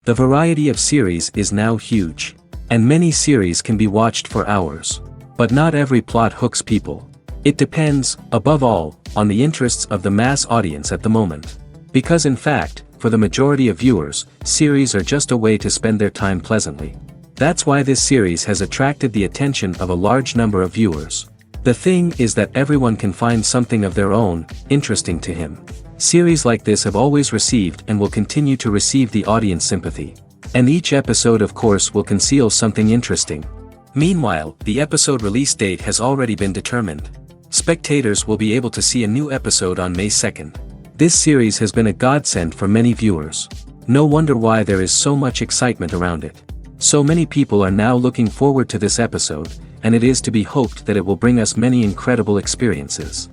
The variety of series is now huge. And many series can be watched for hours. But not every plot hooks people. It depends, above all, on the interests of the mass audience at the moment. Because in fact, for the majority of viewers, series are just a way to spend their time pleasantly. That's why this series has attracted the attention of a large number of viewers. The thing is that everyone can find something of their own, interesting to him. Series like this have always received and will continue to receive the audience sympathy. And each episode of course will conceal something interesting. Meanwhile, the episode release date has already been determined. Spectators will be able to see a new episode on May 2nd. This series has been a godsend for many viewers. No wonder why there is so much excitement around it. So many people are now looking forward to this episode, and it is to be hoped that it will bring us many incredible experiences.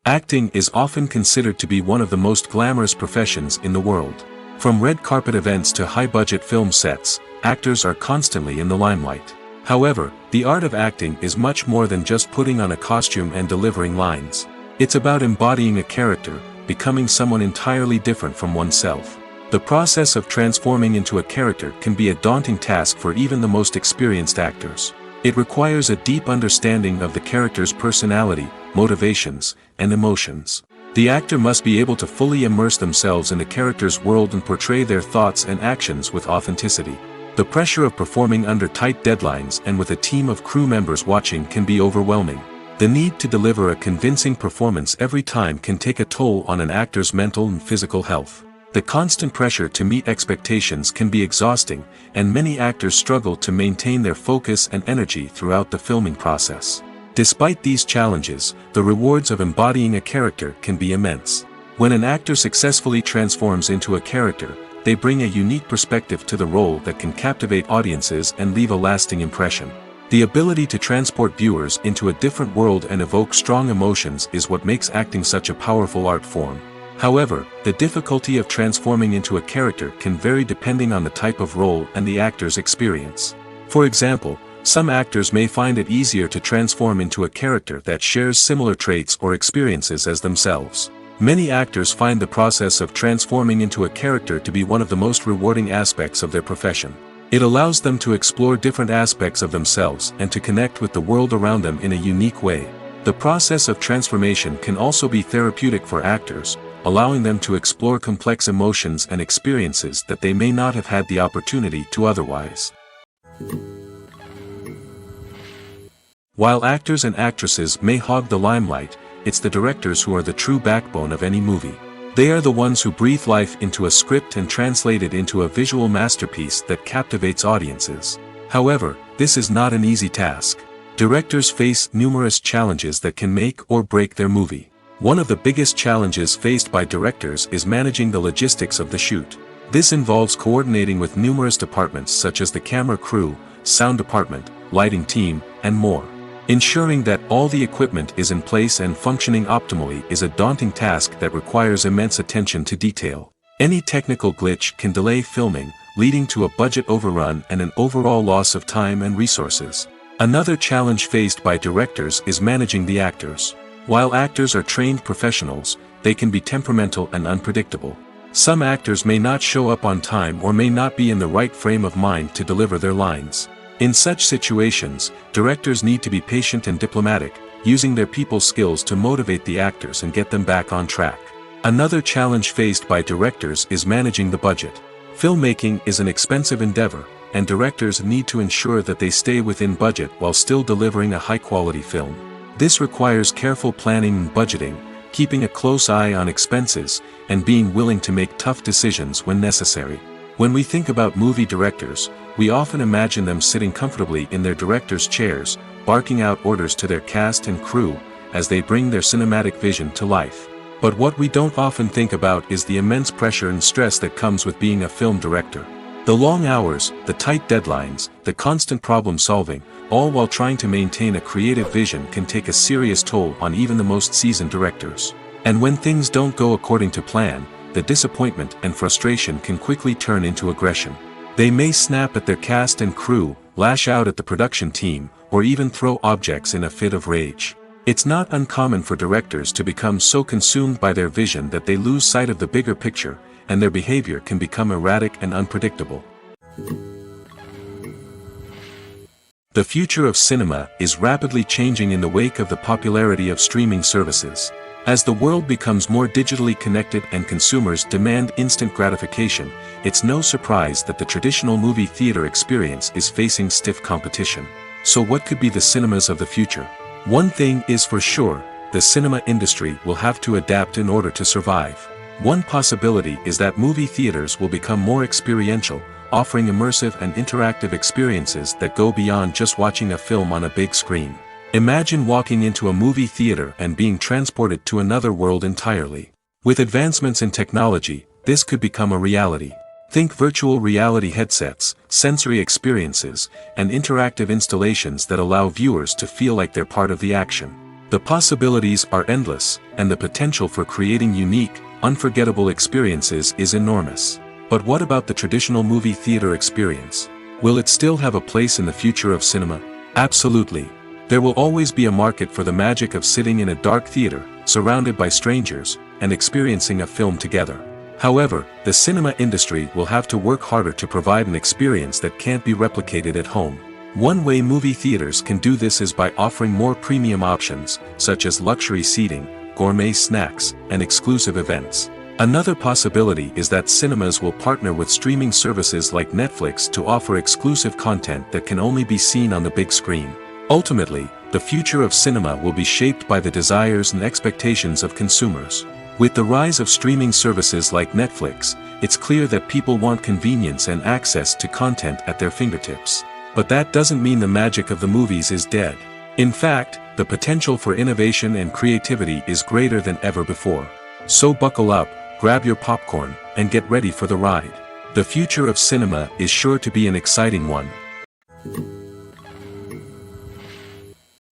Acting is often considered to be one of the most glamorous professions in the world. From red carpet events to high-budget film sets, actors are constantly in the limelight. However, the art of acting is much more than just putting on a costume and delivering lines. It's about embodying a character, becoming someone entirely different from oneself. The process of transforming into a character can be a daunting task for even the most experienced actors. It requires a deep understanding of the character's personality, motivations, and emotions. The actor must be able to fully immerse themselves in the character's world and portray their thoughts and actions with authenticity. The pressure of performing under tight deadlines and with a team of crew members watching can be overwhelming. The need to deliver a convincing performance every time can take a toll on an actor's mental and physical health. The constant pressure to meet expectations can be exhausting, and many actors struggle to maintain their focus and energy throughout the filming process. Despite these challenges, the rewards of embodying a character can be immense. When an actor successfully transforms into a character, they bring a unique perspective to the role that can captivate audiences and leave a lasting impression. The ability to transport viewers into a different world and evoke strong emotions is what makes acting such a powerful art form. However, the difficulty of transforming into a character can vary depending on the type of role and the actor's experience. For example, some actors may find it easier to transform into a character that shares similar traits or experiences as themselves. Many actors find the process of transforming into a character to be one of the most rewarding aspects of their profession. It allows them to explore different aspects of themselves and to connect with the world around them in a unique way. The process of transformation can also be therapeutic for actors, allowing them to explore complex emotions and experiences that they may not have had the opportunity to otherwise. While actors and actresses may hog the limelight, it's the directors who are the true backbone of any movie. They are the ones who breathe life into a script and translate it into a visual masterpiece that captivates audiences. However, this is not an easy task. Directors face numerous challenges that can make or break their movie. One of the biggest challenges faced by directors is managing the logistics of the shoot. This involves coordinating with numerous departments such as the camera crew, sound department, lighting team, and more. Ensuring that all the equipment is in place and functioning optimally is a daunting task that requires immense attention to detail. Any technical glitch can delay filming, leading to a budget overrun and an overall loss of time and resources. Another challenge faced by directors is managing the actors. While actors are trained professionals, they can be temperamental and unpredictable. Some actors may not show up on time or may not be in the right frame of mind to deliver their lines. In such situations, directors need to be patient and diplomatic, using their people skills to motivate the actors and get them back on track. Another challenge faced by directors is managing the budget. Filmmaking is an expensive endeavor, and directors need to ensure that they stay within budget while still delivering a high-quality film. This requires careful planning and budgeting, keeping a close eye on expenses, and being willing to make tough decisions when necessary. When we think about movie directors, we often imagine them sitting comfortably in their director's chairs, barking out orders to their cast and crew, as they bring their cinematic vision to life. But what we don't often think about is the immense pressure and stress that comes with being a film director. The long hours, the tight deadlines, the constant problem solving, all while trying to maintain a creative vision can take a serious toll on even the most seasoned directors. And when things don't go according to plan, the disappointment and frustration can quickly turn into aggression. They may snap at their cast and crew, lash out at the production team, or even throw objects in a fit of rage. It's not uncommon for directors to become so consumed by their vision that they lose sight of the bigger picture, and their behavior can become erratic and unpredictable. The future of cinema is rapidly changing in the wake of the popularity of streaming services. As the world becomes more digitally connected and consumers demand instant gratification, it's no surprise that the traditional movie theater experience is facing stiff competition. So what could be the cinemas of the future? One thing is for sure, the cinema industry will have to adapt in order to survive. One possibility is that movie theaters will become more experiential, offering immersive and interactive experiences that go beyond just watching a film on a big screen. Imagine walking into a movie theater and being transported to another world entirely. With advancements in technology, this could become a reality. Think virtual reality headsets, sensory experiences, and interactive installations that allow viewers to feel like they're part of the action. The possibilities are endless, and the potential for creating unique, unforgettable experiences is enormous. But what about the traditional movie theater experience? Will it still have a place in the future of cinema? Absolutely. There will always be a market for the magic of sitting in a dark theater, surrounded by strangers, and experiencing a film together. However, the cinema industry will have to work harder to provide an experience that can't be replicated at home. One way movie theaters can do this is by offering more premium options, such as luxury seating, gourmet snacks, and exclusive events. Another possibility is that cinemas will partner with streaming services like Netflix to offer exclusive content that can only be seen on the big screen. Ultimately, the future of cinema will be shaped by the desires and expectations of consumers. With the rise of streaming services like Netflix, it's clear that people want convenience and access to content at their fingertips. But that doesn't mean the magic of the movies is dead. In fact, the potential for innovation and creativity is greater than ever before. So buckle up, grab your popcorn, and get ready for the ride. The future of cinema is sure to be an exciting one.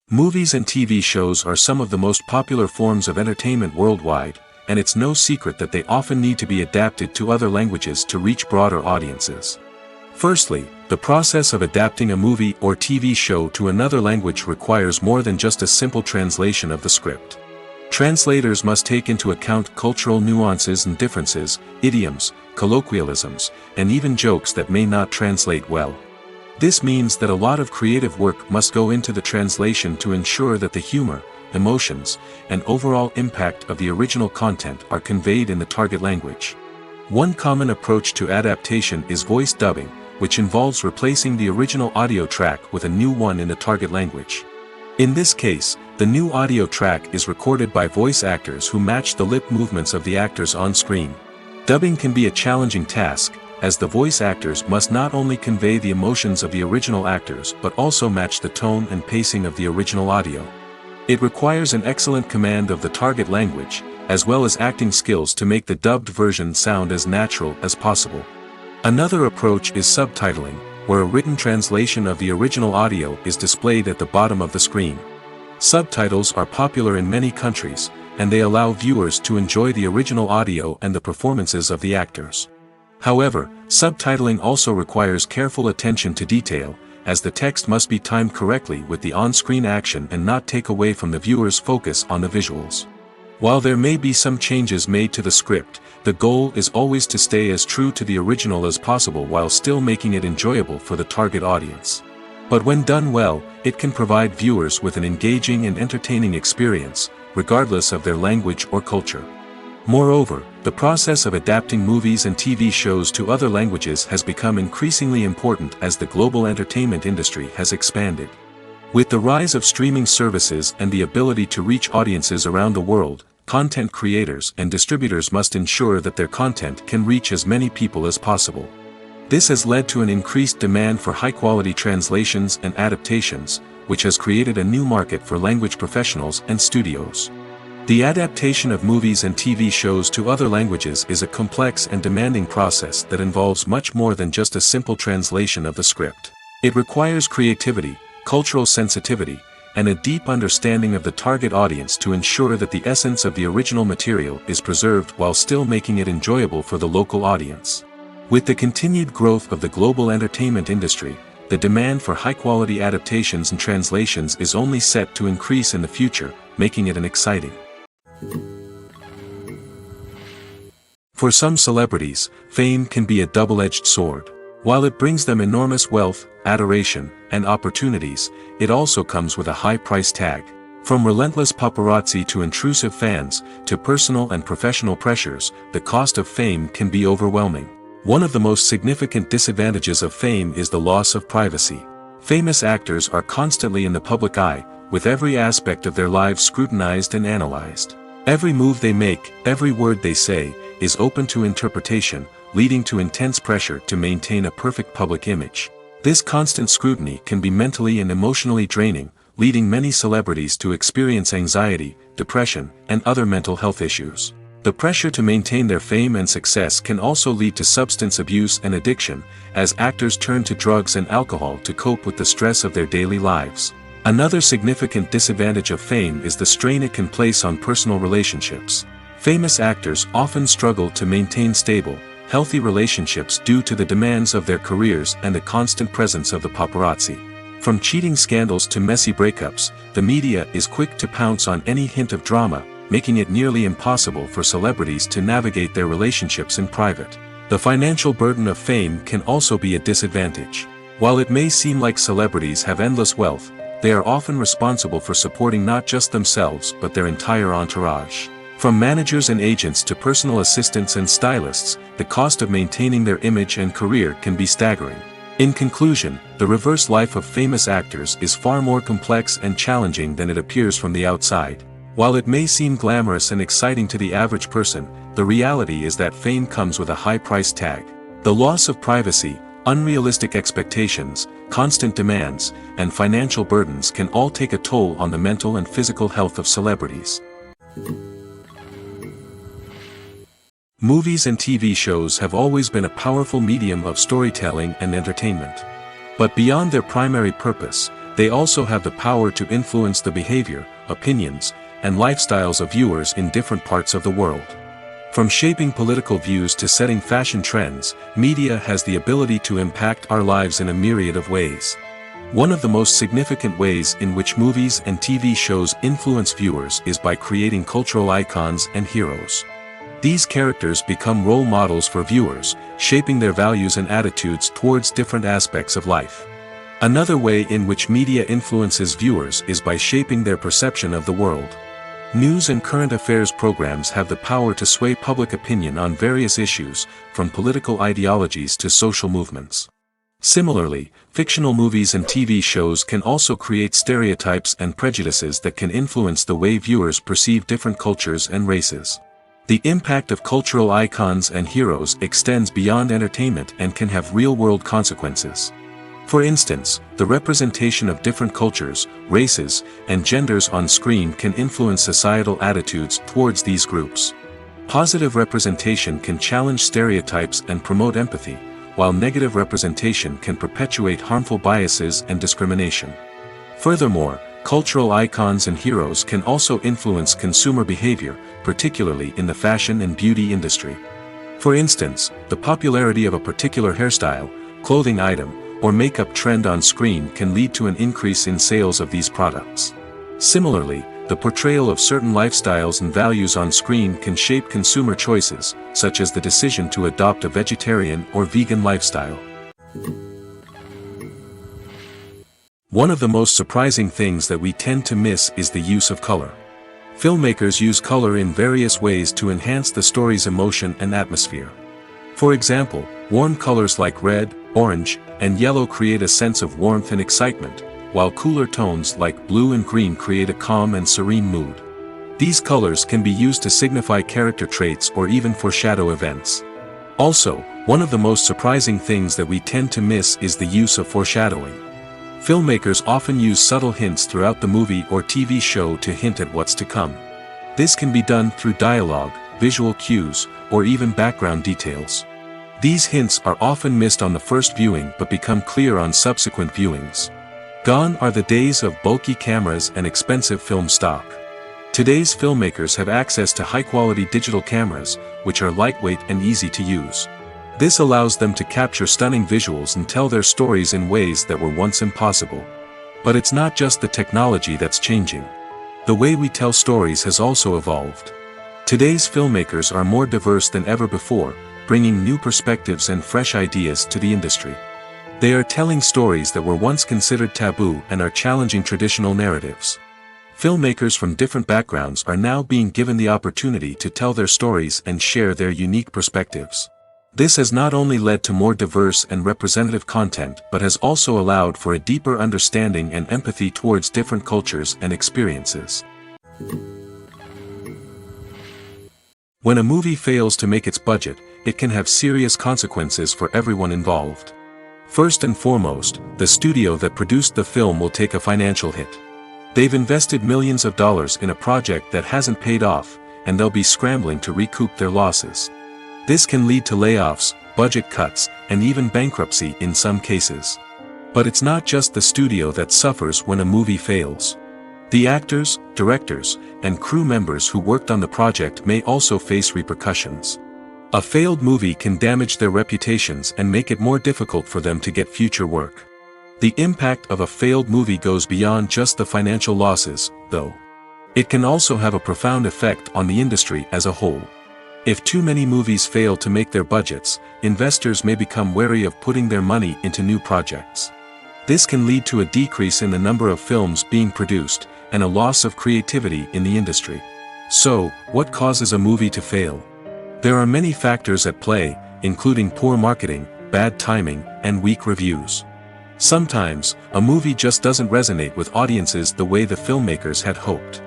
Movies and TV shows are some of the most popular forms of entertainment worldwide, and it's no secret that they often need to be adapted to other languages to reach broader audiences. Firstly, the process of adapting a movie or TV show to another language requires more than just a simple translation of the script. Translators must take into account cultural nuances and differences, idioms, colloquialisms, and even jokes that may not translate well. This means that a lot of creative work must go into the translation to ensure that the humor, emotions, and overall impact of the original content are conveyed in the target language. One common approach to adaptation is voice dubbing, which involves replacing the original audio track with a new one in the target language. In this case, the new audio track is recorded by voice actors who match the lip movements of the actors on screen. Dubbing can be a challenging task, as the voice actors must not only convey the emotions of the original actors but also match the tone and pacing of the original audio. It requires an excellent command of the target language, as well as acting skills to make the dubbed version sound as natural as possible. Another approach is subtitling, where a written translation of the original audio is displayed at the bottom of the screen. Subtitles are popular in many countries, and they allow viewers to enjoy the original audio and the performances of the actors. However, subtitling also requires careful attention to detail, as the text must be timed correctly with the on-screen action and not take away from the viewer's focus on the visuals. While there may be some changes made to the script, the goal is always to stay as true to the original as possible while still making it enjoyable for the target audience. But when done well, it can provide viewers with an engaging and entertaining experience, regardless of their language or culture. Moreover, the process of adapting movies and TV shows to other languages has become increasingly important as the global entertainment industry has expanded. With the rise of streaming services and the ability to reach audiences around the world, content creators and distributors must ensure that their content can reach as many people as possible. This has led to an increased demand for high-quality translations and adaptations, which has created a new market for language professionals and studios. The adaptation of movies and TV shows to other languages is a complex and demanding process that involves much more than just a simple translation of the script. It requires creativity, cultural sensitivity, and a deep understanding of the target audience to ensure that the essence of the original material is preserved while still making it enjoyable for the local audience. With the continued growth of the global entertainment industry, the demand for high-quality adaptations and translations is only set to increase in the future, making it an exciting. For some celebrities, fame can be a double-edged sword. While it brings them enormous wealth, adoration, and opportunities, it also comes with a high price tag. From relentless paparazzi to intrusive fans, to personal and professional pressures, the cost of fame can be overwhelming. One of the most significant disadvantages of fame is the loss of privacy. Famous actors are constantly in the public eye, with every aspect of their lives scrutinized and analyzed. Every move they make, every word they say, is open to interpretation, leading to intense pressure to maintain a perfect public image. This constant scrutiny can be mentally and emotionally draining, leading many celebrities to experience anxiety, depression, and other mental health issues. The pressure to maintain their fame and success can also lead to substance abuse and addiction, as actors turn to drugs and alcohol to cope with the stress of their daily lives. Another significant disadvantage of fame is the strain it can place on personal relationships. Famous actors often struggle to maintain stable, healthy relationships due to the demands of their careers and the constant presence of the paparazzi. From cheating scandals to messy breakups, the media is quick to pounce on any hint of drama, making it nearly impossible for celebrities to navigate their relationships in private. The financial burden of fame can also be a disadvantage. While it may seem like celebrities have endless wealth, they are often responsible for supporting not just themselves but their entire entourage. From managers and agents to personal assistants and stylists, the cost of maintaining their image and career can be staggering. In conclusion, the reverse life of famous actors is far more complex and challenging than it appears from the outside. While it may seem glamorous and exciting to the average person, the reality is that fame comes with a high price tag. The loss of privacy, unrealistic expectations, constant demands, and financial burdens can all take a toll on the mental and physical health of celebrities. Movies and TV shows have always been a powerful medium of storytelling and entertainment. But beyond their primary purpose, they also have the power to influence the behavior, opinions, and lifestyles of viewers in different parts of the world. From shaping political views to setting fashion trends, media has the ability to impact our lives in a myriad of ways. One of the most significant ways in which movies and TV shows influence viewers is by creating cultural icons and heroes. These characters become role models for viewers, shaping their values and attitudes towards different aspects of life. Another way in which media influences viewers is by shaping their perception of the world. News and current affairs programs have the power to sway public opinion on various issues, from political ideologies to social movements. Similarly, fictional movies and TV shows can also create stereotypes and prejudices that can influence the way viewers perceive different cultures and races. The impact of cultural icons and heroes extends beyond entertainment and can have real-world consequences. For instance, the representation of different cultures, races, and genders on screen can influence societal attitudes towards these groups. Positive representation can challenge stereotypes and promote empathy, while negative representation can perpetuate harmful biases and discrimination. Furthermore, cultural icons and heroes can also influence consumer behavior, particularly in the fashion and beauty industry. For instance, the popularity of a particular hairstyle, clothing item, or makeup trend on screen can lead to an increase in sales of these products. Similarly, the portrayal of certain lifestyles and values on screen can shape consumer choices, such as the decision to adopt a vegetarian or vegan lifestyle. One of the most surprising things that we tend to miss is the use of color. Filmmakers use color in various ways to enhance the story's emotion and atmosphere. For example, warm colors like red, orange, and yellow create a sense of warmth and excitement, while cooler tones like blue and green create a calm and serene mood. These colors can be used to signify character traits or even foreshadow events. Also, one of the most surprising things that we tend to miss is the use of foreshadowing. Filmmakers often use subtle hints throughout the movie or TV show to hint at what's to come. This can be done through dialogue, visual cues, or even background details. These hints are often missed on the first viewing but become clear on subsequent viewings. Gone are the days of bulky cameras and expensive film stock. Today's filmmakers have access to high-quality digital cameras, which are lightweight and easy to use. This allows them to capture stunning visuals and tell their stories in ways that were once impossible. But it's not just the technology that's changing. The way we tell stories has also evolved. Today's filmmakers are more diverse than ever before, bringing new perspectives and fresh ideas to the industry. They are telling stories that were once considered taboo and are challenging traditional narratives. Filmmakers from different backgrounds are now being given the opportunity to tell their stories and share their unique perspectives. This has not only led to more diverse and representative content but has also allowed for a deeper understanding and empathy towards different cultures and experiences. When a movie fails to make its budget, it can have serious consequences for everyone involved. First and foremost, the studio that produced the film will take a financial hit. They've invested millions of dollars in a project that hasn't paid off, and they'll be scrambling to recoup their losses. This can lead to layoffs, budget cuts, and even bankruptcy in some cases. But it's not just the studio that suffers when a movie fails. The actors, directors, and crew members who worked on the project may also face repercussions. A failed movie can damage their reputations and make it more difficult for them to get future work. The impact of a failed movie goes beyond just the financial losses, though. It can also have a profound effect on the industry as a whole. If too many movies fail to make their budgets, investors may become wary of putting their money into new projects. This can lead to a decrease in the number of films being produced, and a loss of creativity in the industry. So, what causes a movie to fail? There are many factors at play, including poor marketing, bad timing, and weak reviews. Sometimes, a movie just doesn't resonate with audiences the way the filmmakers had hoped.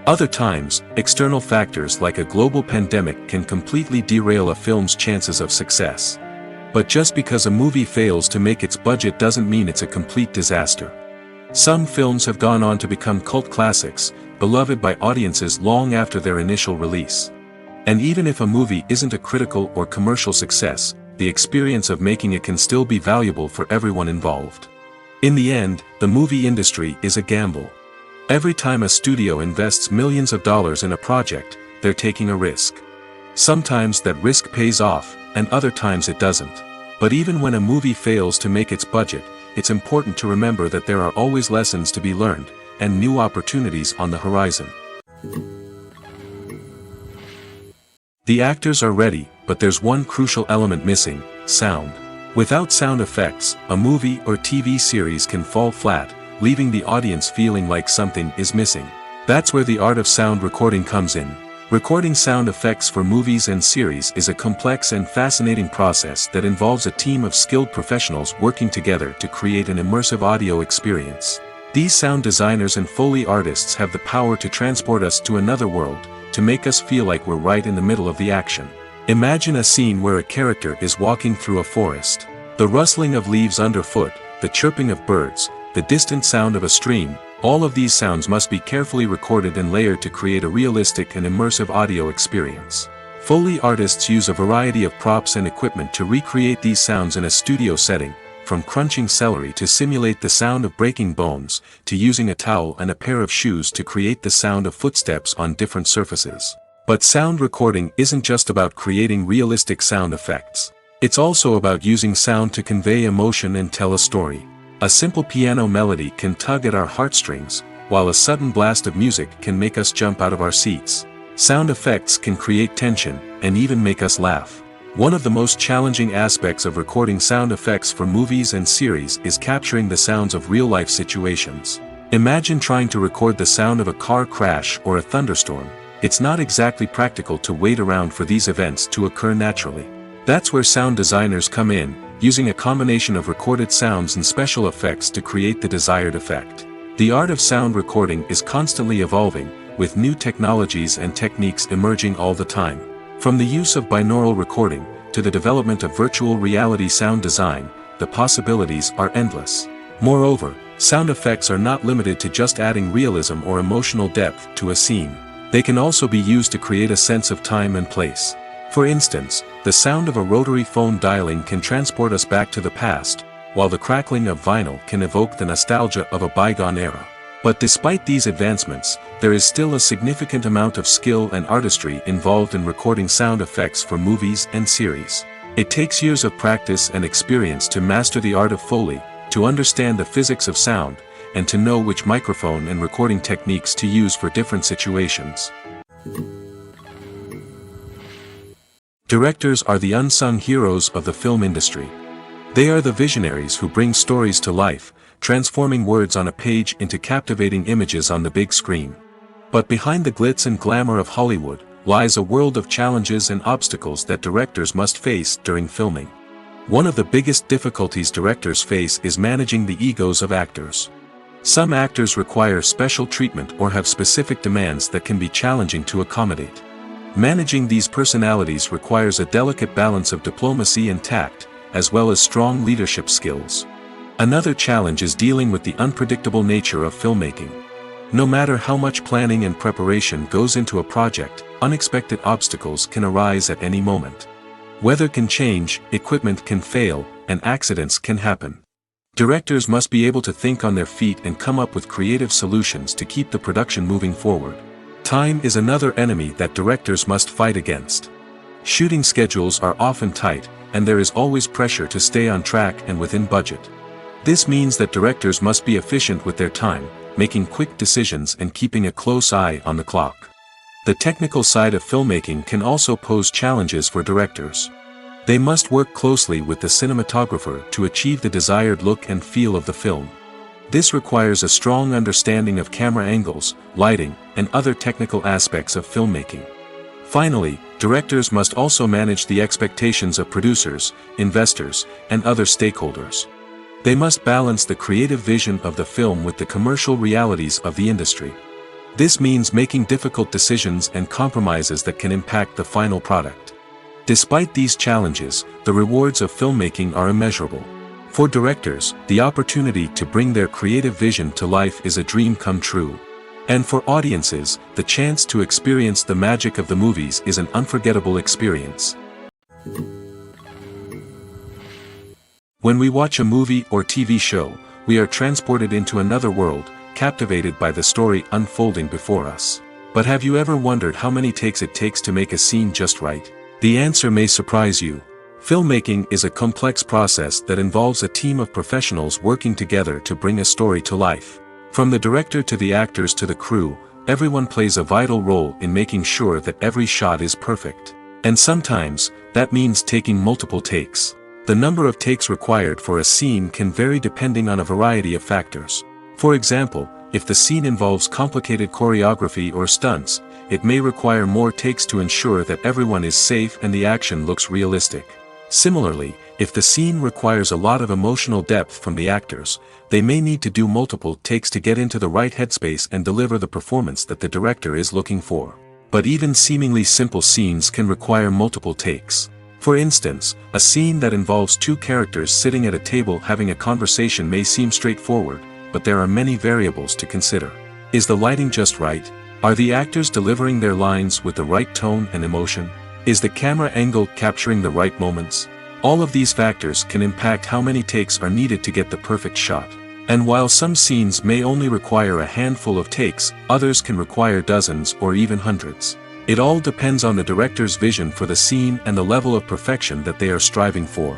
Other times, external factors like a global pandemic can completely derail a film's chances of success. But just because a movie fails to make its budget doesn't mean it's a complete disaster. Some films have gone on to become cult classics, beloved by audiences long after their initial release. And even if a movie isn't a critical or commercial success, the experience of making it can still be valuable for everyone involved. In the end, the movie industry is a gamble. Every time a studio invests millions of dollars in a project, they're taking a risk. Sometimes that risk pays off, and other times it doesn't. But even when a movie fails to make its budget, it's important to remember that there are always lessons to be learned, and new opportunities on the horizon. The actors are ready, but there's one crucial element missing: sound. Without sound effects, a movie or TV series can fall flat, leaving the audience feeling like something is missing. That's where the art of sound recording comes in. Recording sound effects for movies and series is a complex and fascinating process that involves a team of skilled professionals working together to create an immersive audio experience. These sound designers and Foley artists have the power to transport us to another world, to make us feel like we're right in the middle of the action. Imagine a scene where a character is walking through a forest. The rustling of leaves underfoot, the chirping of birds, the distant sound of a stream, all of these sounds must be carefully recorded and layered to create a realistic and immersive audio experience. Foley artists use a variety of props and equipment to recreate these sounds in a studio setting, from crunching celery to simulate the sound of breaking bones, to using a towel and a pair of shoes to create the sound of footsteps on different surfaces. But sound recording isn't just about creating realistic sound effects. It's also about using sound to convey emotion and tell a story. A simple piano melody can tug at our heartstrings, while a sudden blast of music can make us jump out of our seats. Sound effects can create tension, and even make us laugh. One of the most challenging aspects of recording sound effects for movies and series is capturing the sounds of real-life situations. Imagine trying to record the sound of a car crash or a thunderstorm. It's not exactly practical to wait around for these events to occur naturally. That's where sound designers come in, using a combination of recorded sounds and special effects to create the desired effect. The art of sound recording is constantly evolving, with new technologies and techniques emerging all the time. From the use of binaural recording, to the development of virtual reality sound design, the possibilities are endless. Moreover, sound effects are not limited to just adding realism or emotional depth to a scene. They can also be used to create a sense of time and place. For instance, the sound of a rotary phone dialing can transport us back to the past, while the crackling of vinyl can evoke the nostalgia of a bygone era. But despite these advancements, there is still a significant amount of skill and artistry involved in recording sound effects for movies and series. It takes years of practice and experience to master the art of Foley, to understand the physics of sound, and to know which microphone and recording techniques to use for different situations. Directors are the unsung heroes of the film industry. They are the visionaries who bring stories to life, transforming words on a page into captivating images on the big screen. But behind the glitz and glamour of Hollywood, lies a world of challenges and obstacles that directors must face during filming. One of the biggest difficulties directors face is managing the egos of actors. Some actors require special treatment or have specific demands that can be challenging to accommodate. Managing these personalities requires a delicate balance of diplomacy and tact, as well as strong leadership skills. Another challenge is dealing with the unpredictable nature of filmmaking. No matter how much planning and preparation goes into a project, unexpected obstacles can arise at any moment. Weather can change, equipment can fail, and accidents can happen. Directors must be able to think on their feet and come up with creative solutions to keep the production moving forward. Time is another enemy that directors must fight against. Shooting schedules are often tight, and there is always pressure to stay on track and within budget. This means that directors must be efficient with their time, making quick decisions and keeping a close eye on the clock. The technical side of filmmaking can also pose challenges for directors. They must work closely with the cinematographer to achieve the desired look and feel of the film. This requires a strong understanding of camera angles, lighting, and other technical aspects of filmmaking. Finally, directors must also manage the expectations of producers, investors, and other stakeholders. They must balance the creative vision of the film with the commercial realities of the industry. This means making difficult decisions and compromises that can impact the final product. Despite these challenges, the rewards of filmmaking are immeasurable. For directors, the opportunity to bring their creative vision to life is a dream come true. And for audiences, the chance to experience the magic of the movies is an unforgettable experience. When we watch a movie or TV show, we are transported into another world, captivated by the story unfolding before us. But have you ever wondered how many takes it takes to make a scene just right? The answer may surprise you. Filmmaking is a complex process that involves a team of professionals working together to bring a story to life. From the director to the actors to the crew, everyone plays a vital role in making sure that every shot is perfect. And sometimes, that means taking multiple takes. The number of takes required for a scene can vary depending on a variety of factors. For example, if the scene involves complicated choreography or stunts, it may require more takes to ensure that everyone is safe and the action looks realistic. Similarly, if the scene requires a lot of emotional depth from the actors, they may need to do multiple takes to get into the right headspace and deliver the performance that the director is looking for. But even seemingly simple scenes can require multiple takes. For instance, a scene that involves two characters sitting at a table having a conversation may seem straightforward, but there are many variables to consider. Is the lighting just right? Are the actors delivering their lines with the right tone and emotion? Is the camera angle capturing the right moments? All of these factors can impact how many takes are needed to get the perfect shot. And while some scenes may only require a handful of takes, others can require dozens or even hundreds. It all depends on the director's vision for the scene and the level of perfection that they are striving for.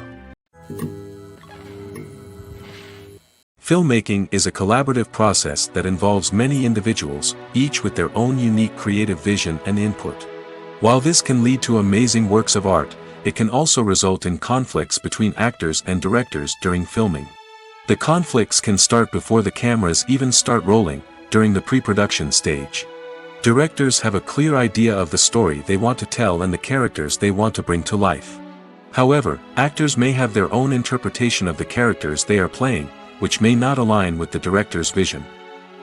Filmmaking is a collaborative process that involves many individuals, each with their own unique creative vision and input. While this can lead to amazing works of art, it can also result in conflicts between actors and directors during filming. The conflicts can start before the cameras even start rolling, during the pre-production stage. Directors have a clear idea of the story they want to tell and the characters they want to bring to life. However, actors may have their own interpretation of the characters they are playing, which may not align with the director's vision.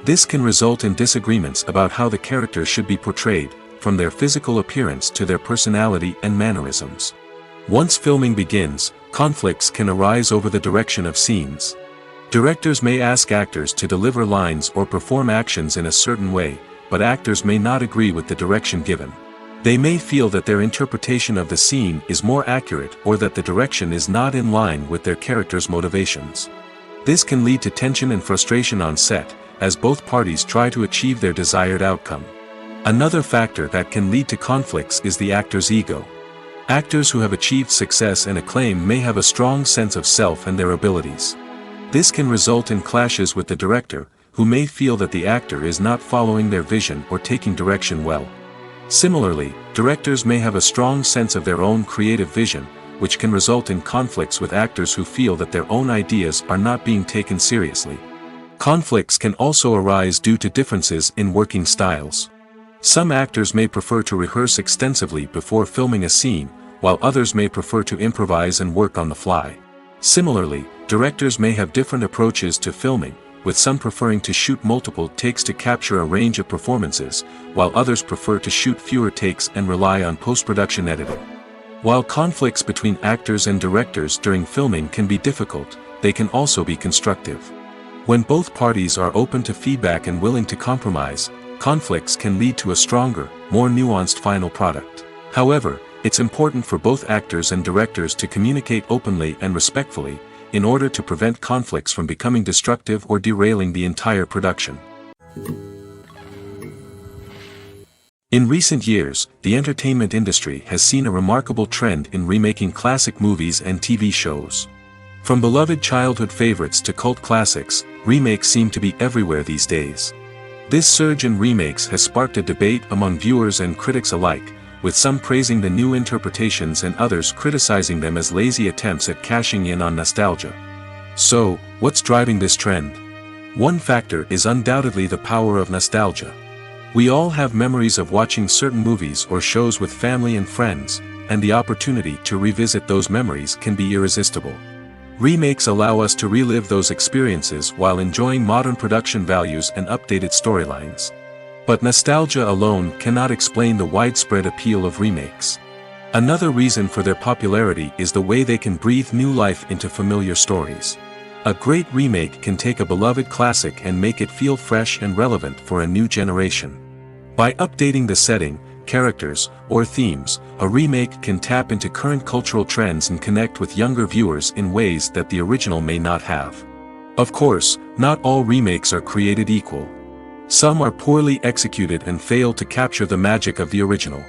This can result in disagreements about how the characters should be portrayed, from their physical appearance to their personality and mannerisms. Once filming begins, conflicts can arise over the direction of scenes. Directors may ask actors to deliver lines or perform actions in a certain way, but actors may not agree with the direction given. They may feel that their interpretation of the scene is more accurate or that the direction is not in line with their character's motivations. This can lead to tension and frustration on set, as both parties try to achieve their desired outcome. Another factor that can lead to conflicts is the actor's ego. Actors who have achieved success and acclaim may have a strong sense of self and their abilities. This can result in clashes with the director, who may feel that the actor is not following their vision or taking direction well. Similarly, directors may have a strong sense of their own creative vision, which can result in conflicts with actors who feel that their own ideas are not being taken seriously. Conflicts can also arise due to differences in working styles. Some actors may prefer to rehearse extensively before filming a scene, while others may prefer to improvise and work on the fly. Similarly, directors may have different approaches to filming, with some preferring to shoot multiple takes to capture a range of performances, while others prefer to shoot fewer takes and rely on post-production editing. While conflicts between actors and directors during filming can be difficult, they can also be constructive. When both parties are open to feedback and willing to compromise, conflicts can lead to a stronger, more nuanced final product. However, it's important for both actors and directors to communicate openly and respectfully, in order to prevent conflicts from becoming destructive or derailing the entire production. In recent years, the entertainment industry has seen a remarkable trend in remaking classic movies and TV shows. From beloved childhood favorites to cult classics, remakes seem to be everywhere these days. This surge in remakes has sparked a debate among viewers and critics alike, with some praising the new interpretations and others criticizing them as lazy attempts at cashing in on nostalgia. So, what's driving this trend? One factor is undoubtedly the power of nostalgia. We all have memories of watching certain movies or shows with family and friends, and the opportunity to revisit those memories can be irresistible. Remakes allow us to relive those experiences while enjoying modern production values and updated storylines. But nostalgia alone cannot explain the widespread appeal of remakes. Another reason for their popularity is the way they can breathe new life into familiar stories. A great remake can take a beloved classic and make it feel fresh and relevant for a new generation. By updating the setting, characters, or themes, a remake can tap into current cultural trends and connect with younger viewers in ways that the original may not have. Of course, not all remakes are created equal. Some are poorly executed and fail to capture the magic of the original.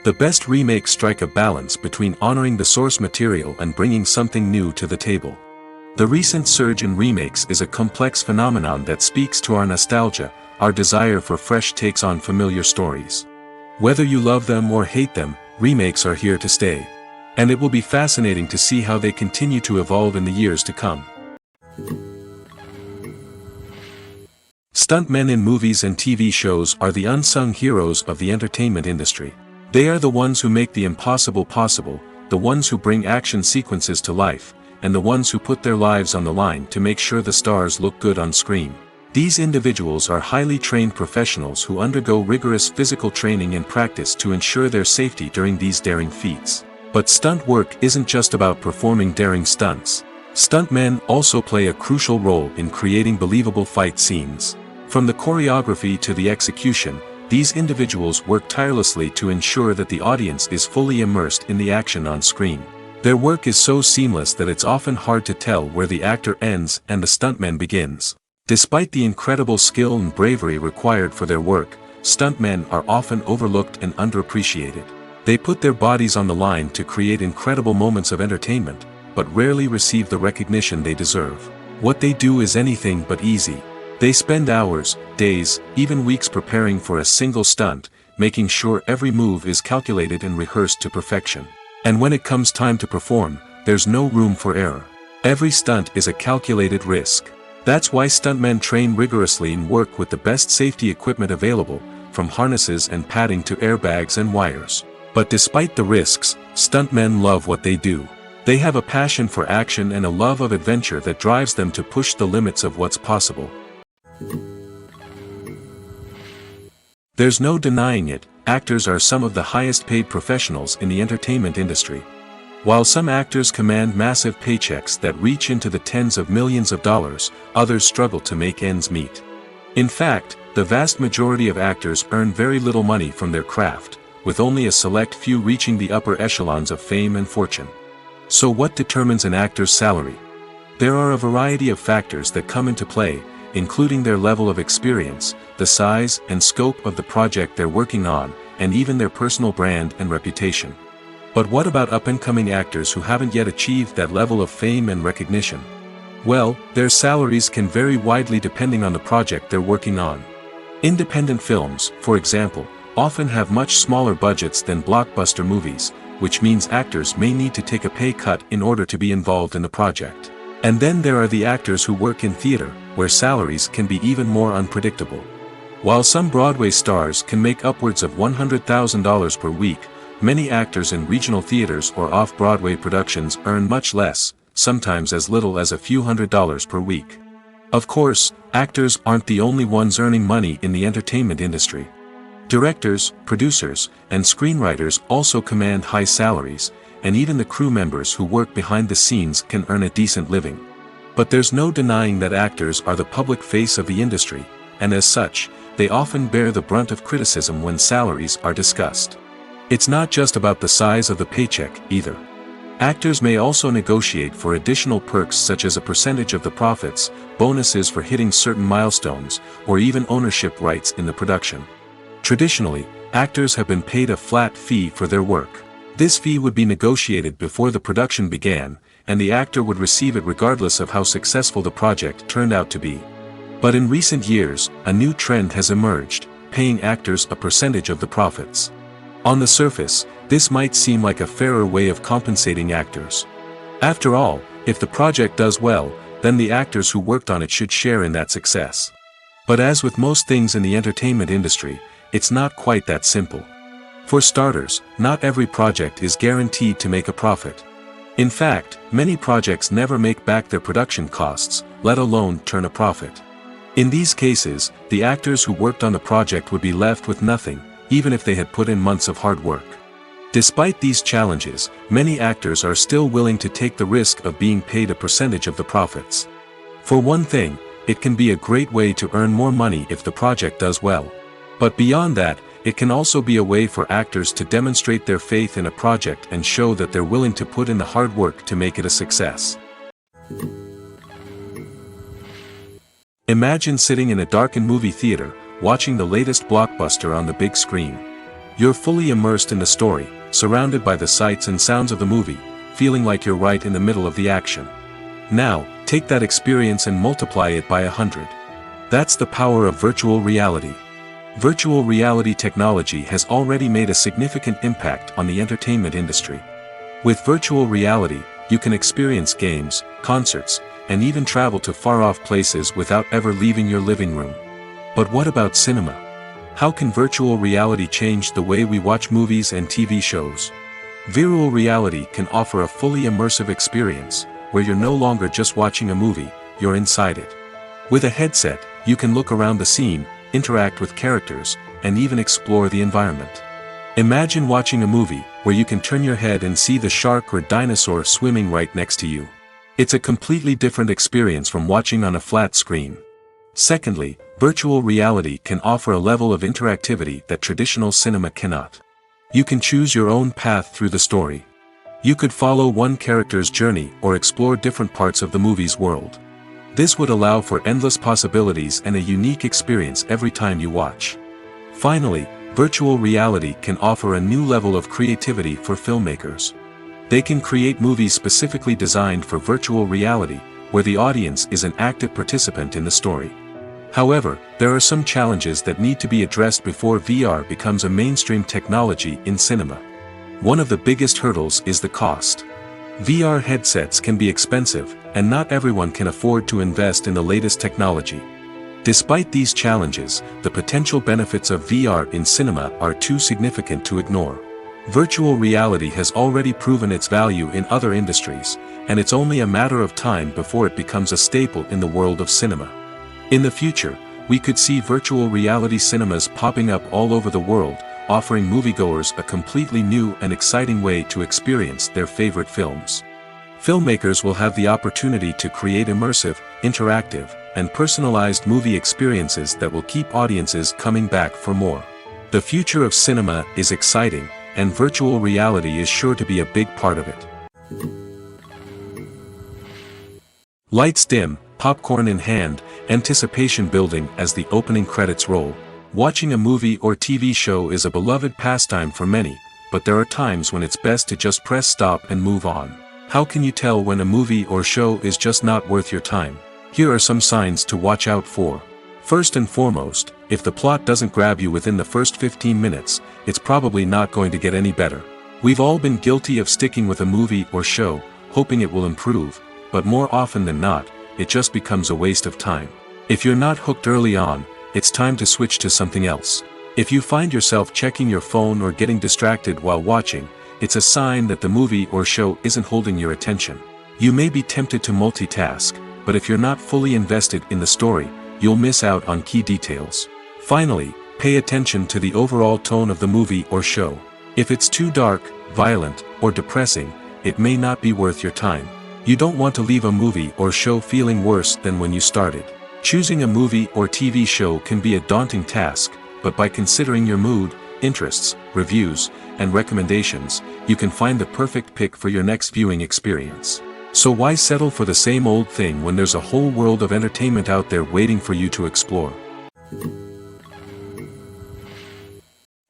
The best remakes strike a balance between honoring the source material and bringing something new to the table. The recent surge in remakes is a complex phenomenon that speaks to our nostalgia, our desire for fresh takes on familiar stories. Whether you love them or hate them, remakes are here to stay. And it will be fascinating to see how they continue to evolve in the years to come. Stuntmen in movies and TV shows are the unsung heroes of the entertainment industry. They are the ones who make the impossible possible, the ones who bring action sequences to life, and the ones who put their lives on the line to make sure the stars look good on screen. These individuals are highly trained professionals who undergo rigorous physical training and practice to ensure their safety during these daring feats. But stunt work isn't just about performing daring stunts. Stuntmen also play a crucial role in creating believable fight scenes. From the choreography to the execution, these individuals work tirelessly to ensure that the audience is fully immersed in the action on screen. Their work is so seamless that it's often hard to tell where the actor ends and the stuntman begins. Despite the incredible skill and bravery required for their work, stuntmen are often overlooked and underappreciated. They put their bodies on the line to create incredible moments of entertainment, but rarely receive the recognition they deserve. What they do is anything but easy. They spend hours, days, even weeks preparing for a single stunt, making sure every move is calculated and rehearsed to perfection. And when it comes time to perform, there's no room for error. Every stunt is a calculated risk. That's why stuntmen train rigorously and work with the best safety equipment available, from harnesses and padding to airbags and wires. But despite the risks, stuntmen love what they do. They have a passion for action and a love of adventure that drives them to push the limits of what's possible. There's no denying it, actors are some of the highest paid professionals in the entertainment industry. While some actors command massive paychecks that reach into the tens of millions of dollars, others struggle to make ends meet. In fact, the vast majority of actors earn very little money from their craft, with only a select few reaching the upper echelons of fame and fortune. So what determines an actor's salary? There are a variety of factors that come into play, including their level of experience, the size and scope of the project they're working on, and even their personal brand and reputation. But what about up-and-coming actors who haven't yet achieved that level of fame and recognition? Well, their salaries can vary widely depending on the project they're working on. Independent films, for example, often have much smaller budgets than blockbuster movies, which means actors may need to take a pay cut in order to be involved in the project. And then there are the actors who work in theater, where salaries can be even more unpredictable. While some Broadway stars can make upwards of $100,000 per week, many actors in regional theaters or off-Broadway productions earn much less, sometimes as little as a few $100s per week. Of course, actors aren't the only ones earning money in the entertainment industry. Directors, producers, and screenwriters also command high salaries, and even the crew members who work behind the scenes can earn a decent living. But there's no denying that actors are the public face of the industry, and as such, they often bear the brunt of criticism when salaries are discussed. It's not just about the size of the paycheck, either. Actors may also negotiate for additional perks such as a percentage of the profits, bonuses for hitting certain milestones, or even ownership rights in the production. Traditionally, actors have been paid a flat fee for their work. This fee would be negotiated before the production began, and the actor would receive it regardless of how successful the project turned out to be. But in recent years, a new trend has emerged, paying actors a percentage of the profits. On the surface, this might seem like a fairer way of compensating actors. After all, if the project does well, then the actors who worked on it should share in that success. But as with most things in the entertainment industry, it's not quite that simple. For starters, not every project is guaranteed to make a profit. In fact, many projects never make back their production costs, let alone turn a profit. In these cases, the actors who worked on the project would be left with nothing, even if they had put in months of hard work. Despite these challenges, many actors are still willing to take the risk of being paid a percentage of the profits. For one thing, it can be a great way to earn more money if the project does well. But beyond that, it can also be a way for actors to demonstrate their faith in a project and show that they're willing to put in the hard work to make it a success. Imagine sitting in a darkened movie theater, watching the latest blockbuster on the big screen. You're fully immersed in the story, surrounded by the sights and sounds of the movie, feeling like you're right in the middle of the action. Now, take that experience and multiply it by 100. That's the power of virtual reality. Virtual reality technology has already made a significant impact on the entertainment industry. With virtual reality, you can experience games, concerts, and even travel to far-off places without ever leaving your living room. But what about cinema? How can virtual reality change the way we watch movies and TV shows? Virtual reality can offer a fully immersive experience, where you're no longer just watching a movie, you're inside it. With a headset, you can look around the scene, interact with characters, and even explore the environment. Imagine watching a movie, where you can turn your head and see the shark or dinosaur swimming right next to you. It's a completely different experience from watching on a flat screen. Secondly, virtual reality can offer a level of interactivity that traditional cinema cannot. You can choose your own path through the story. You could follow one character's journey or explore different parts of the movie's world. This would allow for endless possibilities and a unique experience every time you watch. Finally, virtual reality can offer a new level of creativity for filmmakers. They can create movies specifically designed for virtual reality, where the audience is an active participant in the story. However, there are some challenges that need to be addressed before VR becomes a mainstream technology in cinema. One of the biggest hurdles is the cost. VR headsets can be expensive, and not everyone can afford to invest in the latest technology. Despite these challenges, the potential benefits of VR in cinema are too significant to ignore. Virtual reality has already proven its value in other industries, and it's only a matter of time before it becomes a staple in the world of cinema. In the future, we could see virtual reality cinemas popping up all over the world, offering moviegoers a completely new and exciting way to experience their favorite films. Filmmakers will have the opportunity to create immersive, interactive, and personalized movie experiences that will keep audiences coming back for more. The future of cinema is exciting, and virtual reality is sure to be a big part of it. Lights dim, popcorn in hand, anticipation building as the opening credits roll. Watching a movie or TV show is a beloved pastime for many, but there are times when it's best to just press stop and move on. How can you tell when a movie or show is just not worth your time? Here are some signs to watch out for. First and foremost, if the plot doesn't grab you within the first 15 minutes, it's probably not going to get any better. We've all been guilty of sticking with a movie or show, hoping it will improve, but more often than not, it just becomes a waste of time. If you're not hooked early on, it's time to switch to something else. If you find yourself checking your phone or getting distracted while watching, it's a sign that the movie or show isn't holding your attention. You may be tempted to multitask, but if you're not fully invested in the story, you'll miss out on key details. Finally, pay attention to the overall tone of the movie or show. If it's too dark, violent, or depressing, it may not be worth your time. You don't want to leave a movie or show feeling worse than when you started. Choosing a movie or TV show can be a daunting task, but by considering your mood, interests, reviews, and recommendations, you can find the perfect pick for your next viewing experience. So why settle for the same old thing when there's a whole world of entertainment out there waiting for you to explore?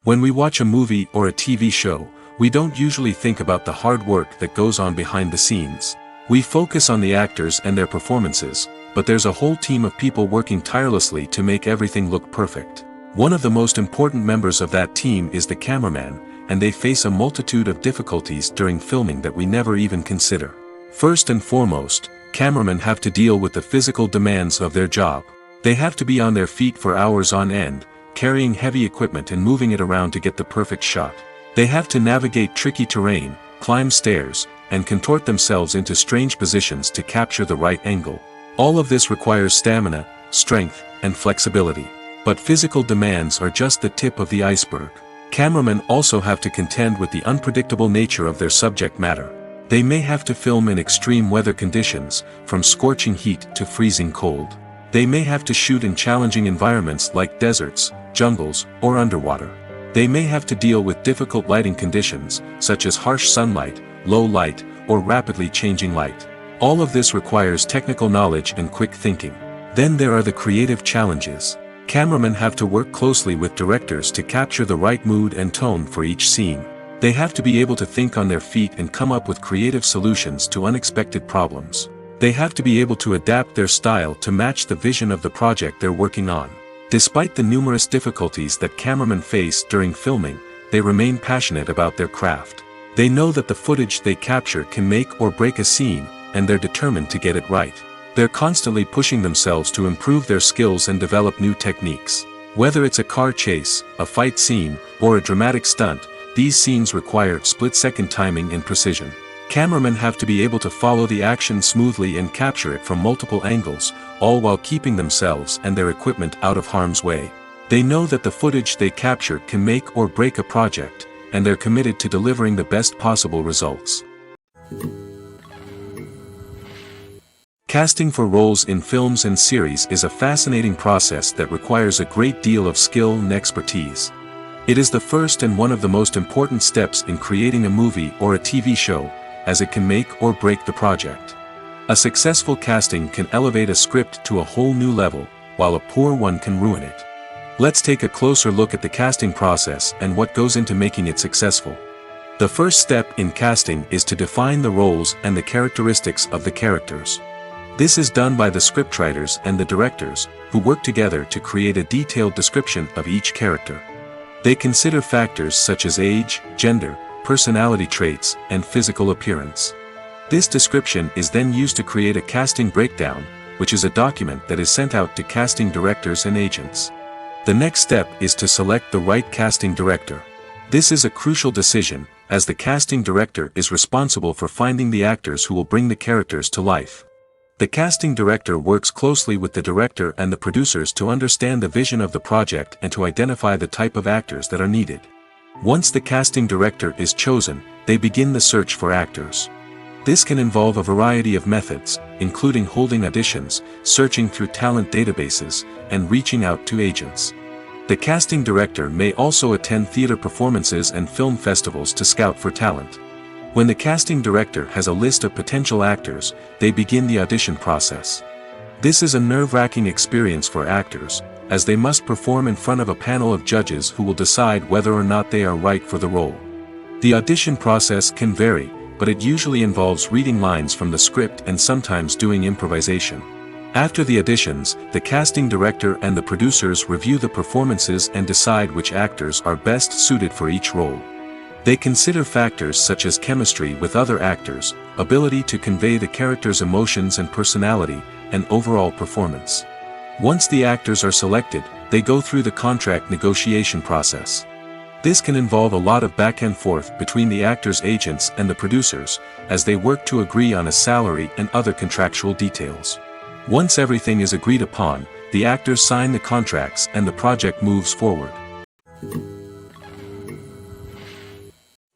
When we watch a movie or a TV show, we don't usually think about the hard work that goes on behind the scenes. We focus on the actors and their performances, but there's a whole team of people working tirelessly to make everything look perfect. One of the most important members of that team is the cameraman, and they face a multitude of difficulties during filming that we never even consider. First and foremost, cameramen have to deal with the physical demands of their job. They have to be on their feet for hours on end, carrying heavy equipment and moving it around to get the perfect shot. They have to navigate tricky terrain, climb stairs, and contort themselves into strange positions to capture the right angle. All of this requires stamina, strength, and flexibility. But physical demands are just the tip of the iceberg. Cameramen also have to contend with the unpredictable nature of their subject matter. They may have to film in extreme weather conditions, from scorching heat to freezing cold. They may have to shoot in challenging environments like deserts, jungles, or underwater. They may have to deal with difficult lighting conditions, such as harsh sunlight, low light, or rapidly changing light. All of this requires technical knowledge and quick thinking. Then there are the creative challenges. Cameramen have to work closely with directors to capture the right mood and tone for each scene. They have to be able to think on their feet and come up with creative solutions to unexpected problems. They have to be able to adapt their style to match the vision of the project they're working on. Despite the numerous difficulties that cameramen face during filming, they remain passionate about their craft. They know that the footage they capture can make or break a scene, and they're determined to get it right. They're constantly pushing themselves to improve their skills and develop new techniques. Whether it's a car chase, a fight scene, or a dramatic stunt, these scenes require split-second timing and precision. Cameramen have to be able to follow the action smoothly and capture it from multiple angles, all while keeping themselves and their equipment out of harm's way. They know that the footage they capture can make or break a project, and they're committed to delivering the best possible results. Casting for roles in films and series is a fascinating process that requires a great deal of skill and expertise. It is the first and one of the most important steps in creating a movie or a TV show, as it can make or break the project. A successful casting can elevate a script to a whole new level, while a poor one can ruin it. Let's take a closer look at the casting process and what goes into making it successful. The first step in casting is to define the roles and the characteristics of the characters. This is done by the scriptwriters and the directors, who work together to create a detailed description of each character. They consider factors such as age, gender, personality traits, and physical appearance. This description is then used to create a casting breakdown, which is a document that is sent out to casting directors and agents. The next step is to select the right casting director. This is a crucial decision, as the casting director is responsible for finding the actors who will bring the characters to life. The casting director works closely with the director and the producers to understand the vision of the project and to identify the type of actors that are needed. Once the casting director is chosen, they begin the search for actors. This can involve a variety of methods, including holding auditions, searching through talent databases, and reaching out to agents. The casting director may also attend theater performances and film festivals to scout for talent. When the casting director has a list of potential actors, they begin the audition process. This is a nerve-wracking experience for actors, as they must perform in front of a panel of judges who will decide whether or not they are right for the role. The audition process can vary, but it usually involves reading lines from the script and sometimes doing improvisation. After the auditions, the casting director and the producers review the performances and decide which actors are best suited for each role. They consider factors such as chemistry with other actors, ability to convey the character's emotions and personality, and overall performance. Once the actors are selected, they go through the contract negotiation process. This can involve a lot of back and forth between the actors' agents and the producers, as they work to agree on a salary and other contractual details. Once everything is agreed upon, the actors sign the contracts and the project moves forward.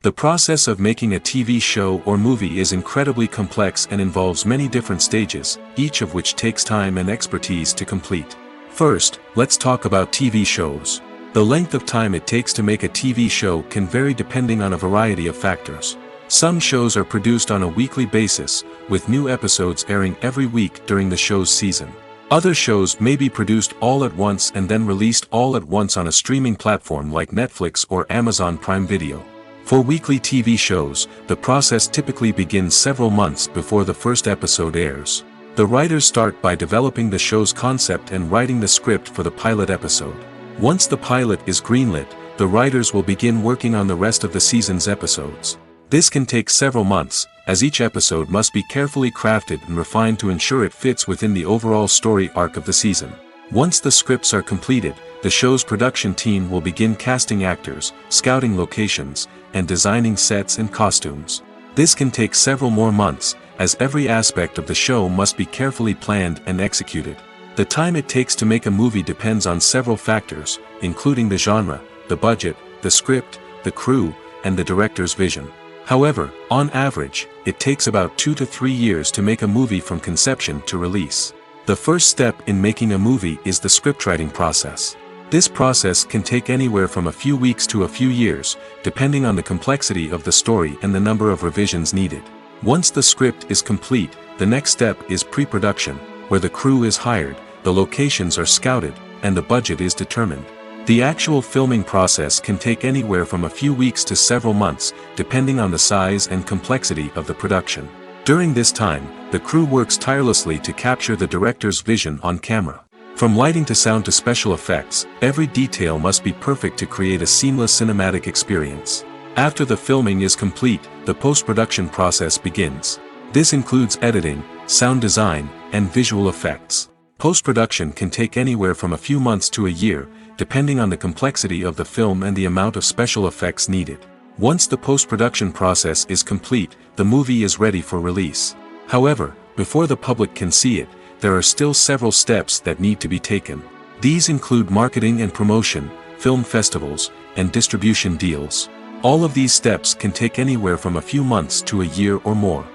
The process of making a TV show or movie is incredibly complex and involves many different stages, each of which takes time and expertise to complete. First, let's talk about TV shows. The length of time it takes to make a TV show can vary depending on a variety of factors. Some shows are produced on a weekly basis, with new episodes airing every week during the show's season. Other shows may be produced all at once and then released all at once on a streaming platform like Netflix or Amazon Prime Video. For weekly TV shows, the process typically begins several months before the first episode airs. The writers start by developing the show's concept and writing the script for the pilot episode. Once the pilot is greenlit, the writers will begin working on the rest of the season's episodes. This can take several months, as each episode must be carefully crafted and refined to ensure it fits within the overall story arc of the season. Once the scripts are completed, the show's production team will begin casting actors, scouting locations, and designing sets and costumes. This can take several more months, as every aspect of the show must be carefully planned and executed. The time it takes to make a movie depends on several factors, including the genre, the budget, the script, the crew, and the director's vision. However, on average, it takes about 2 to 3 years to make a movie from conception to release. The first step in making a movie is the scriptwriting process. This process can take anywhere from a few weeks to a few years, depending on the complexity of the story and the number of revisions needed. Once the script is complete, the next step is pre-production, where the crew is hired, the locations are scouted, and the budget is determined. The actual filming process can take anywhere from a few weeks to several months, depending on the size and complexity of the production. During this time, the crew works tirelessly to capture the director's vision on camera. From lighting to sound to special effects, every detail must be perfect to create a seamless cinematic experience. After the filming is complete, the post-production process begins. This includes editing, sound design, and visual effects. Post-production can take anywhere from a few months to a year, depending on the complexity of the film and the amount of special effects needed. Once the post-production process is complete, the movie is ready for release. However, before the public can see it, there are still several steps that need to be taken. These include marketing and promotion, film festivals, and distribution deals. All of these steps can take anywhere from a few months to a year or more.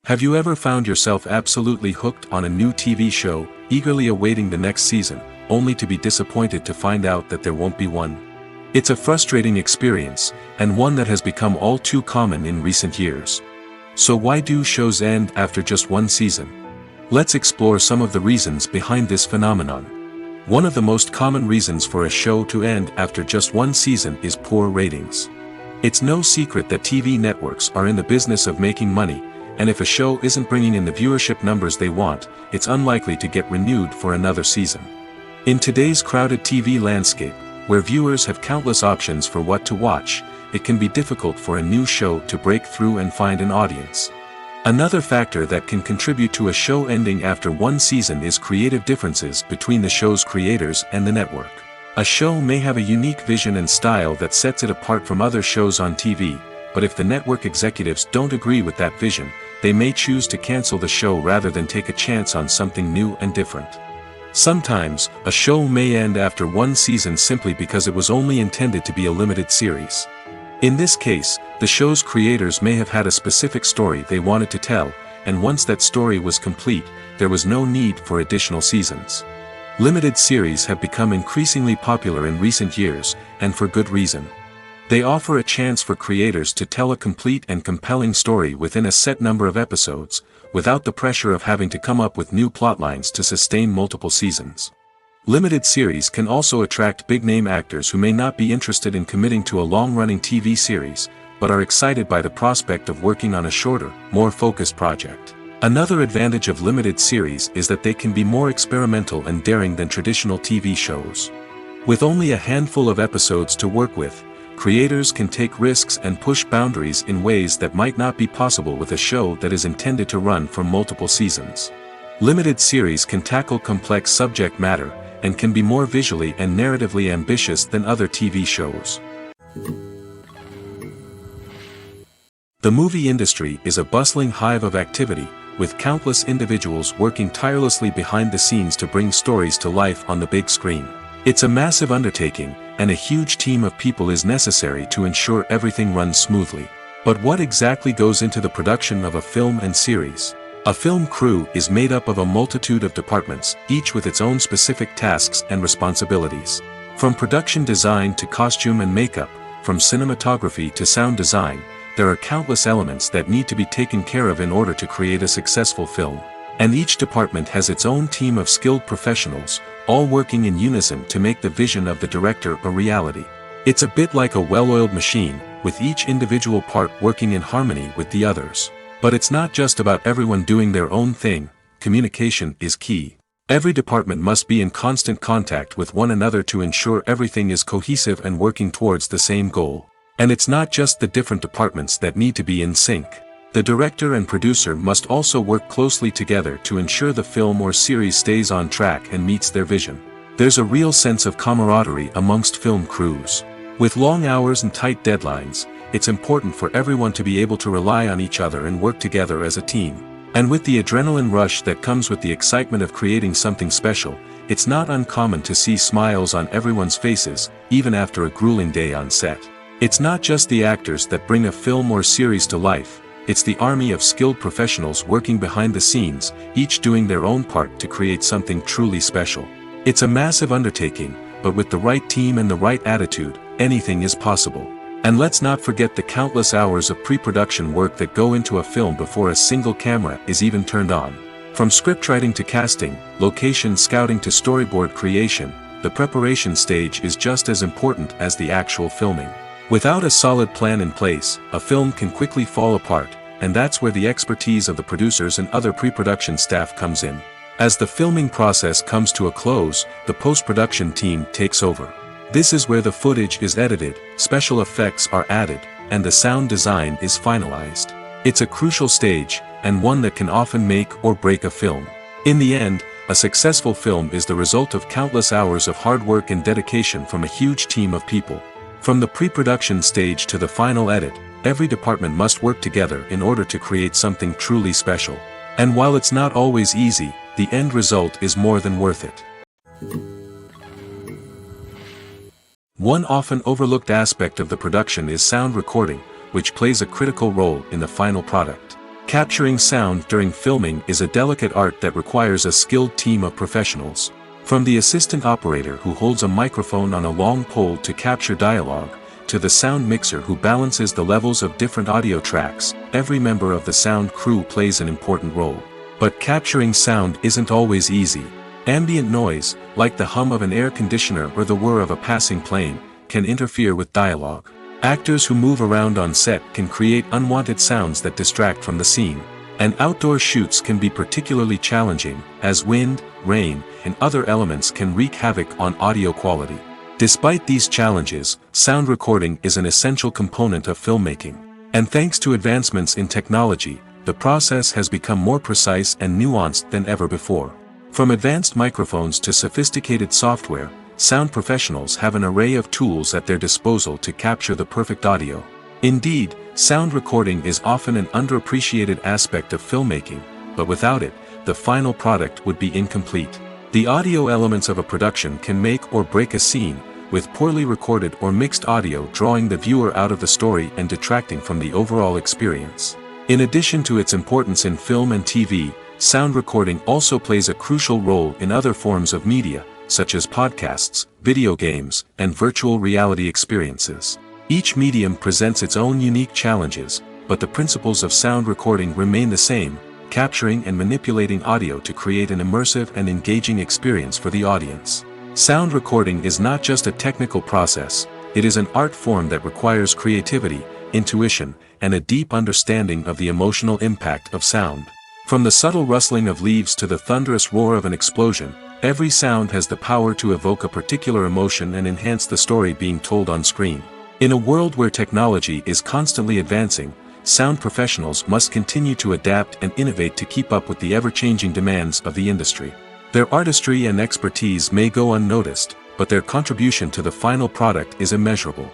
Have you ever found yourself absolutely hooked on a new TV show, eagerly awaiting the next season, only to be disappointed to find out that there won't be one? It's a frustrating experience, and one that has become all too common in recent years. So why do shows end after just one season? Let's explore some of the reasons behind this phenomenon. One of the most common reasons for a show to end after just one season is poor ratings. It's no secret that TV networks are in the business of making money, and if a show isn't bringing in the viewership numbers they want, it's unlikely to get renewed for another season. In today's crowded TV landscape, where viewers have countless options for what to watch, it can be difficult for a new show to break through and find an audience. Another factor that can contribute to a show ending after one season is creative differences between the show's creators and the network. A show may have a unique vision and style that sets it apart from other shows on TV, but if the network executives don't agree with that vision, they may choose to cancel the show rather than take a chance on something new and different. Sometimes, a show may end after one season simply because it was only intended to be a limited series. In this case, the show's creators may have had a specific story they wanted to tell, and once that story was complete, there was no need for additional seasons. Limited series have become increasingly popular in recent years, and for good reason. They offer a chance for creators to tell a complete and compelling story within a set number of episodes, without the pressure of having to come up with new plotlines to sustain multiple seasons. Limited series can also attract big-name actors who may not be interested in committing to a long-running TV series, but are excited by the prospect of working on a shorter, more focused project. Another advantage of limited series is that they can be more experimental and daring than traditional TV shows. With only a handful of episodes to work with, creators can take risks and push boundaries in ways that might not be possible with a show that is intended to run for multiple seasons. Limited series can tackle complex subject matter, and can be more visually and narratively ambitious than other TV shows. The movie industry is a bustling hive of activity, with countless individuals working tirelessly behind the scenes to bring stories to life on the big screen. It's a massive undertaking, and a huge team of people is necessary to ensure everything runs smoothly. But what exactly goes into the production of a film and series? A film crew is made up of a multitude of departments, each with its own specific tasks and responsibilities. From production design to costume and makeup, from cinematography to sound design, there are countless elements that need to be taken care of in order to create a successful film. And each department has its own team of skilled professionals, all working in unison to make the vision of the director a reality. It's a bit like a well-oiled machine, with each individual part working in harmony with the others. But it's not just about everyone doing their own thing. Communication is key. Every department must be in constant contact with one another to ensure everything is cohesive and working towards the same goal. And it's not just the different departments that need to be in sync. The director and producer must also work closely together to ensure the film or series stays on track and meets their vision. There's a real sense of camaraderie amongst film crews. With long hours and tight deadlines, it's important for everyone to be able to rely on each other and work together as a team. And with the adrenaline rush that comes with the excitement of creating something special, it's not uncommon to see smiles on everyone's faces, even after a grueling day on set. It's not just the actors that bring a film or series to life, it's the army of skilled professionals working behind the scenes, each doing their own part to create something truly special. It's a massive undertaking, but with the right team and the right attitude, anything is possible. And let's not forget the countless hours of pre-production work that go into a film before a single camera is even turned on. From scriptwriting to casting, location scouting to storyboard creation, the preparation stage is just as important as the actual filming. Without a solid plan in place, a film can quickly fall apart, and that's where the expertise of the producers and other pre-production staff comes in. As the filming process comes to a close, the post-production team takes over. This is where the footage is edited, special effects are added, and the sound design is finalized. It's a crucial stage, and one that can often make or break a film. In the end, a successful film is the result of countless hours of hard work and dedication from a huge team of people. From the pre-production stage to the final edit, every department must work together in order to create something truly special. And while it's not always easy, the end result is more than worth it. One often overlooked aspect of the production is sound recording, which plays a critical role in the final product. Capturing sound during filming is a delicate art that requires a skilled team of professionals. From the assistant operator who holds a microphone on a long pole to capture dialogue, to the sound mixer who balances the levels of different audio tracks, every member of the sound crew plays an important role. But capturing sound isn't always easy. Ambient noise, like the hum of an air conditioner or the whir of a passing plane, can interfere with dialogue. Actors who move around on set can create unwanted sounds that distract from the scene. And outdoor shoots can be particularly challenging, as wind, rain, and other elements can wreak havoc on audio quality. Despite these challenges, sound recording is an essential component of filmmaking. And thanks to advancements in technology, the process has become more precise and nuanced than ever before. From advanced microphones to sophisticated software, sound professionals have an array of tools at their disposal to capture the perfect audio. Indeed, sound recording is often an underappreciated aspect of filmmaking, but without it, the final product would be incomplete. The audio elements of a production can make or break a scene, with poorly recorded or mixed audio drawing the viewer out of the story and detracting from the overall experience. In addition to its importance in film and TV, sound recording also plays a crucial role in other forms of media, such as podcasts, video games, and virtual reality experiences. Each medium presents its own unique challenges, but the principles of sound recording remain the same, capturing and manipulating audio to create an immersive and engaging experience for the audience. Sound recording is not just a technical process, it is an art form that requires creativity, intuition, and a deep understanding of the emotional impact of sound. From the subtle rustling of leaves to the thunderous roar of an explosion, every sound has the power to evoke a particular emotion and enhance the story being told on screen. In a world where technology is constantly advancing, sound professionals must continue to adapt and innovate to keep up with the ever-changing demands of the industry. Their artistry and expertise may go unnoticed, but their contribution to the final product is immeasurable.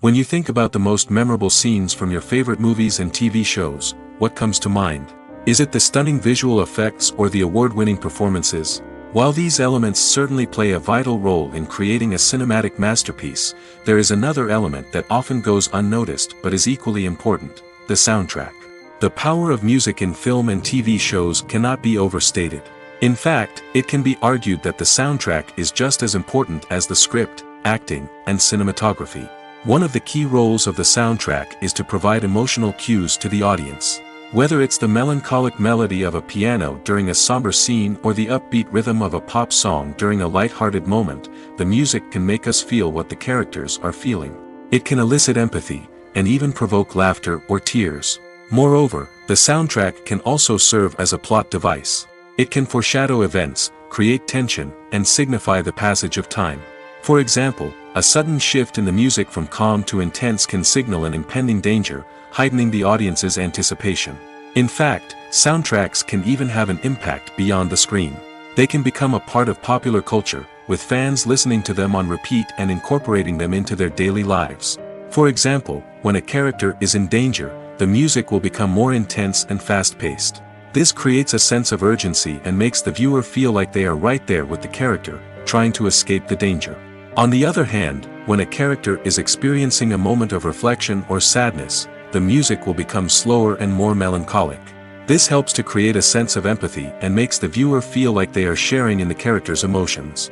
When you think about the most memorable scenes from your favorite movies and TV shows, what comes to mind? Is it the stunning visual effects or the award-winning performances? While these elements certainly play a vital role in creating a cinematic masterpiece, there is another element that often goes unnoticed but is equally important: the soundtrack. The power of music in film and TV shows cannot be overstated. In fact, it can be argued that the soundtrack is just as important as the script, acting, and cinematography. One of the key roles of the soundtrack is to provide emotional cues to the audience. Whether it's the melancholic melody of a piano during a somber scene or the upbeat rhythm of a pop song during a light-hearted moment, the music can make us feel what the characters are feeling. It can elicit empathy, and even provoke laughter or tears. Moreover, the soundtrack can also serve as a plot device. It can foreshadow events, create tension, and signify the passage of time. For example, a sudden shift in the music from calm to intense can signal an impending danger, heightening the audience's anticipation. In fact, soundtracks can even have an impact beyond the screen. They can become a part of popular culture, with fans listening to them on repeat and incorporating them into their daily lives. For example, when a character is in danger, the music will become more intense and fast-paced. This creates a sense of urgency and makes the viewer feel like they are right there with the character, trying to escape the danger. On the other hand, when a character is experiencing a moment of reflection or sadness, the music will become slower and more melancholic. This helps to create a sense of empathy and makes the viewer feel like they are sharing in the character's emotions.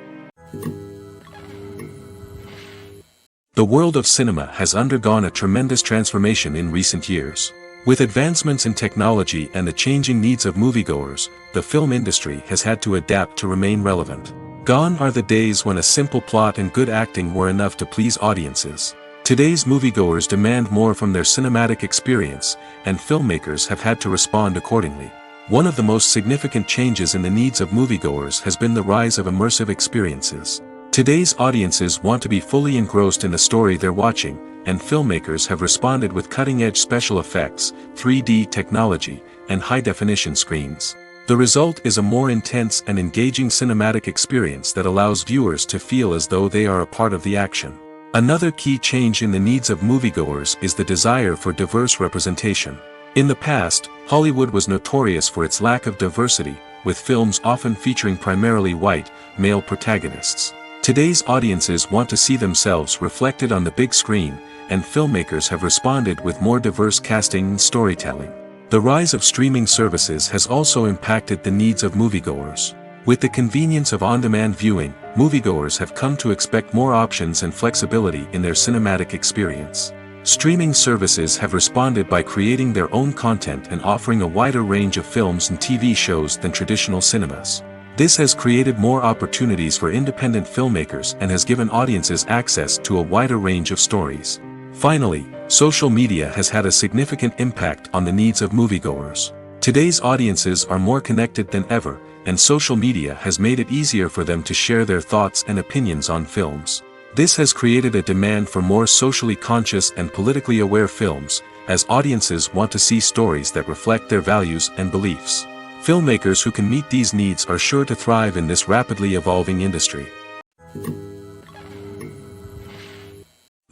The world of cinema has undergone a tremendous transformation in recent years. With advancements in technology and the changing needs of moviegoers, the film industry has had to adapt to remain relevant. Gone are the days when a simple plot and good acting were enough to please audiences. Today's moviegoers demand more from their cinematic experience, and filmmakers have had to respond accordingly. One of the most significant changes in the needs of moviegoers has been the rise of immersive experiences. Today's audiences want to be fully engrossed in the story they're watching, and filmmakers have responded with cutting-edge special effects, 3D technology, and high-definition screens. The result is a more intense and engaging cinematic experience that allows viewers to feel as though they are a part of the action. Another key change in the needs of moviegoers is the desire for diverse representation. In the past, Hollywood was notorious for its lack of diversity, with films often featuring primarily white, male protagonists. Today's audiences want to see themselves reflected on the big screen, and filmmakers have responded with more diverse casting and storytelling. The rise of streaming services has also impacted the needs of moviegoers. With the convenience of on-demand viewing, moviegoers have come to expect more options and flexibility in their cinematic experience. Streaming services have responded by creating their own content and offering a wider range of films and TV shows than traditional cinemas. This has created more opportunities for independent filmmakers and has given audiences access to a wider range of stories. Finally, social media has had a significant impact on the needs of moviegoers. Today's audiences are more connected than ever, and social media has made it easier for them to share their thoughts and opinions on films. This has created a demand for more socially conscious and politically aware films, as audiences want to see stories that reflect their values and beliefs. Filmmakers who can meet these needs are sure to thrive in this rapidly evolving industry.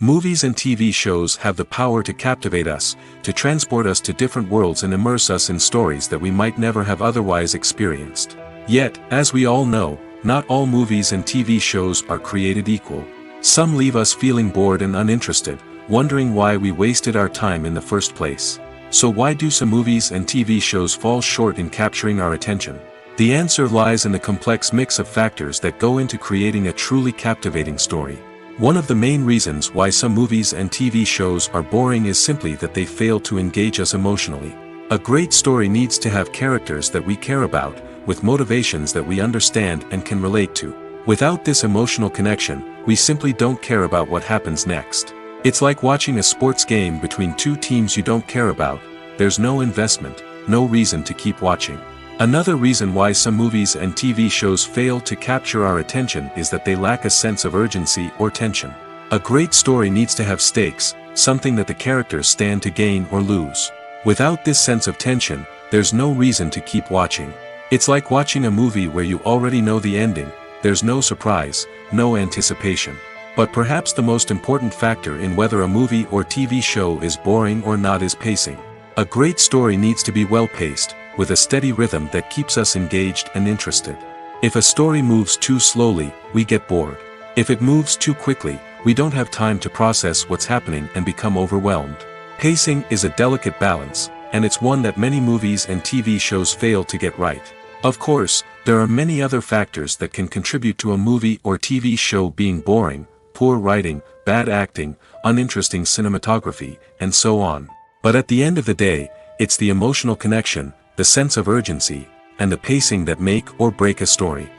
Movies and TV shows have the power to captivate us, to transport us to different worlds and immerse us in stories that we might never have otherwise experienced. Yet, as we all know, not all movies and TV shows are created equal. Some leave us feeling bored and uninterested, wondering why we wasted our time in the first place. So why do some movies and TV shows fall short in capturing our attention? The answer lies in the complex mix of factors that go into creating a truly captivating story. One of the main reasons why some movies and TV shows are boring is simply that they fail to engage us emotionally. A great story needs to have characters that we care about, with motivations that we understand and can relate to. Without this emotional connection, we simply don't care about what happens next. It's like watching a sports game between two teams you don't care about. There's no investment, no reason to keep watching. Another reason why some movies and TV shows fail to capture our attention is that they lack a sense of urgency or tension. A great story needs to have stakes, something that the characters stand to gain or lose. Without this sense of tension, there's no reason to keep watching. It's like watching a movie where you already know the ending. There's no surprise, no anticipation. But perhaps the most important factor in whether a movie or TV show is boring or not is pacing. A great story needs to be well-paced, with a steady rhythm that keeps us engaged and interested. If a story moves too slowly, we get bored. If it moves too quickly, we don't have time to process what's happening and become overwhelmed. Pacing is a delicate balance, and it's one that many movies and TV shows fail to get right. Of course, there are many other factors that can contribute to a movie or TV show being boring: poor writing, bad acting, uninteresting cinematography, and so on. But at the end of the day, it's the emotional connection, the sense of urgency, and the pacing that make or break a story.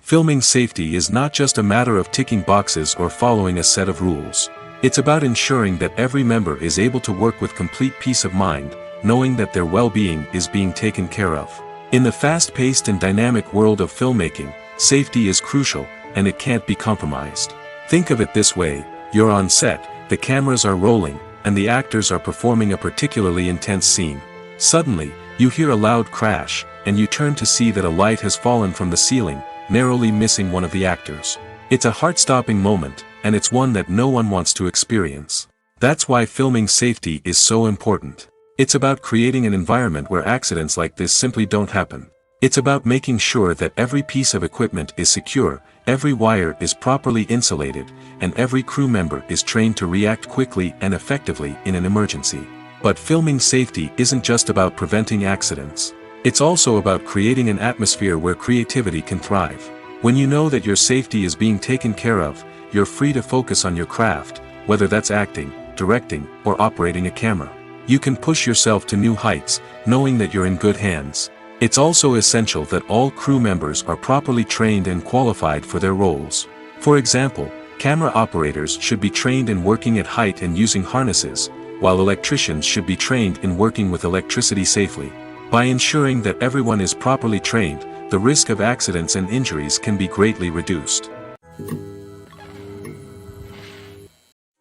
Filming safety is not just a matter of ticking boxes or following a set of rules. It's about ensuring that every member is able to work with complete peace of mind, knowing that their well-being is being taken care of. In the fast-paced and dynamic world of filmmaking, safety is crucial, and it can't be compromised. Think of it this way: you're on set, the cameras are rolling, and the actors are performing a particularly intense scene. Suddenly, you hear a loud crash, and you turn to see that a light has fallen from the ceiling, narrowly missing one of the actors. It's a heart-stopping moment, and it's one that no one wants to experience. That's why filming safety is so important. It's about creating an environment where accidents like this simply don't happen. It's about making sure that every piece of equipment is secure, every wire is properly insulated, and every crew member is trained to react quickly and effectively in an emergency. But filming safety isn't just about preventing accidents. It's also about creating an atmosphere where creativity can thrive. When you know that your safety is being taken care of, you're free to focus on your craft, whether that's acting, directing, or operating a camera. You can push yourself to new heights, knowing that you're in good hands. It's also essential that all crew members are properly trained and qualified for their roles. For example, camera operators should be trained in working at height and using harnesses, while electricians should be trained in working with electricity safely. By ensuring that everyone is properly trained, the risk of accidents and injuries can be greatly reduced.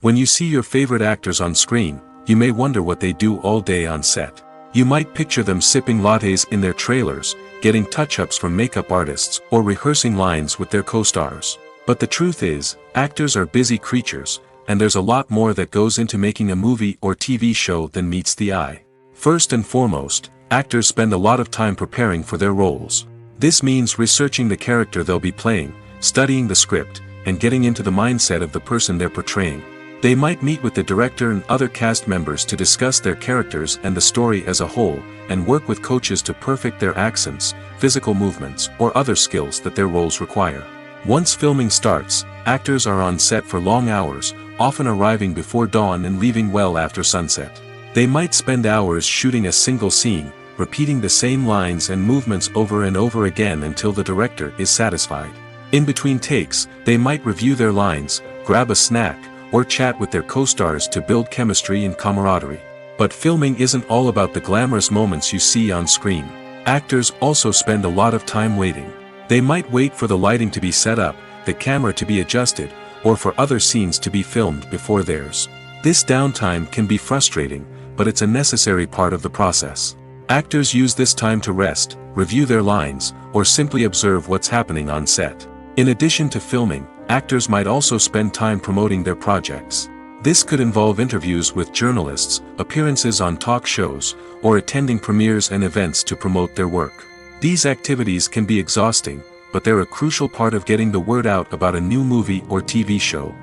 When you see your favorite actors on screen, you may wonder what they do all day on set. You might picture them sipping lattes in their trailers, getting touch-ups from makeup artists, or rehearsing lines with their co-stars. But the truth is, actors are busy creatures, and there's a lot more that goes into making a movie or TV show than meets the eye. First and foremost, actors spend a lot of time preparing for their roles. This means researching the character they'll be playing, studying the script, and getting into the mindset of the person they're portraying. They might meet with the director and other cast members to discuss their characters and the story as a whole, and work with coaches to perfect their accents, physical movements, or other skills that their roles require. Once filming starts, actors are on set for long hours, often arriving before dawn and leaving well after sunset. They might spend hours shooting a single scene, repeating the same lines and movements over and over again until the director is satisfied. In between takes, they might review their lines, grab a snack, or chat with their co-stars to build chemistry and camaraderie. But filming isn't all about the glamorous moments you see on screen. Actors also spend a lot of time waiting. They might wait for the lighting to be set up, the camera to be adjusted, or for other scenes to be filmed before theirs. This downtime can be frustrating, but it's a necessary part of the process. Actors use this time to rest, review their lines, or simply observe what's happening on set. In addition to filming, actors might also spend time promoting their projects. This could involve interviews with journalists, appearances on talk shows, or attending premieres and events to promote their work. These activities can be exhausting, but they're a crucial part of getting the word out about a new movie or TV show.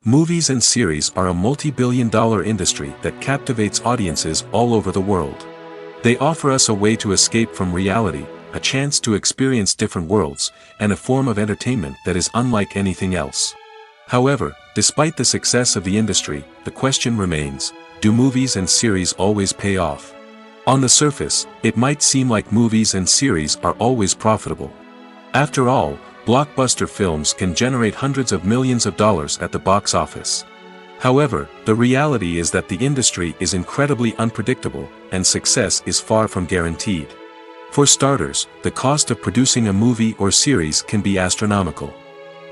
Movies and series are a multi-billion-dollar industry that captivates audiences all over the world. They offer us a way to escape from reality, a chance to experience different worlds, and a form of entertainment that is unlike anything else. However, despite the success of the industry, the question remains, do movies and series always pay off? On the surface, it might seem like movies and series are always profitable. After all, blockbuster films can generate hundreds of millions of dollars at the box office. However, the reality is that the industry is incredibly unpredictable, and success is far from guaranteed. For starters, the cost of producing a movie or series can be astronomical.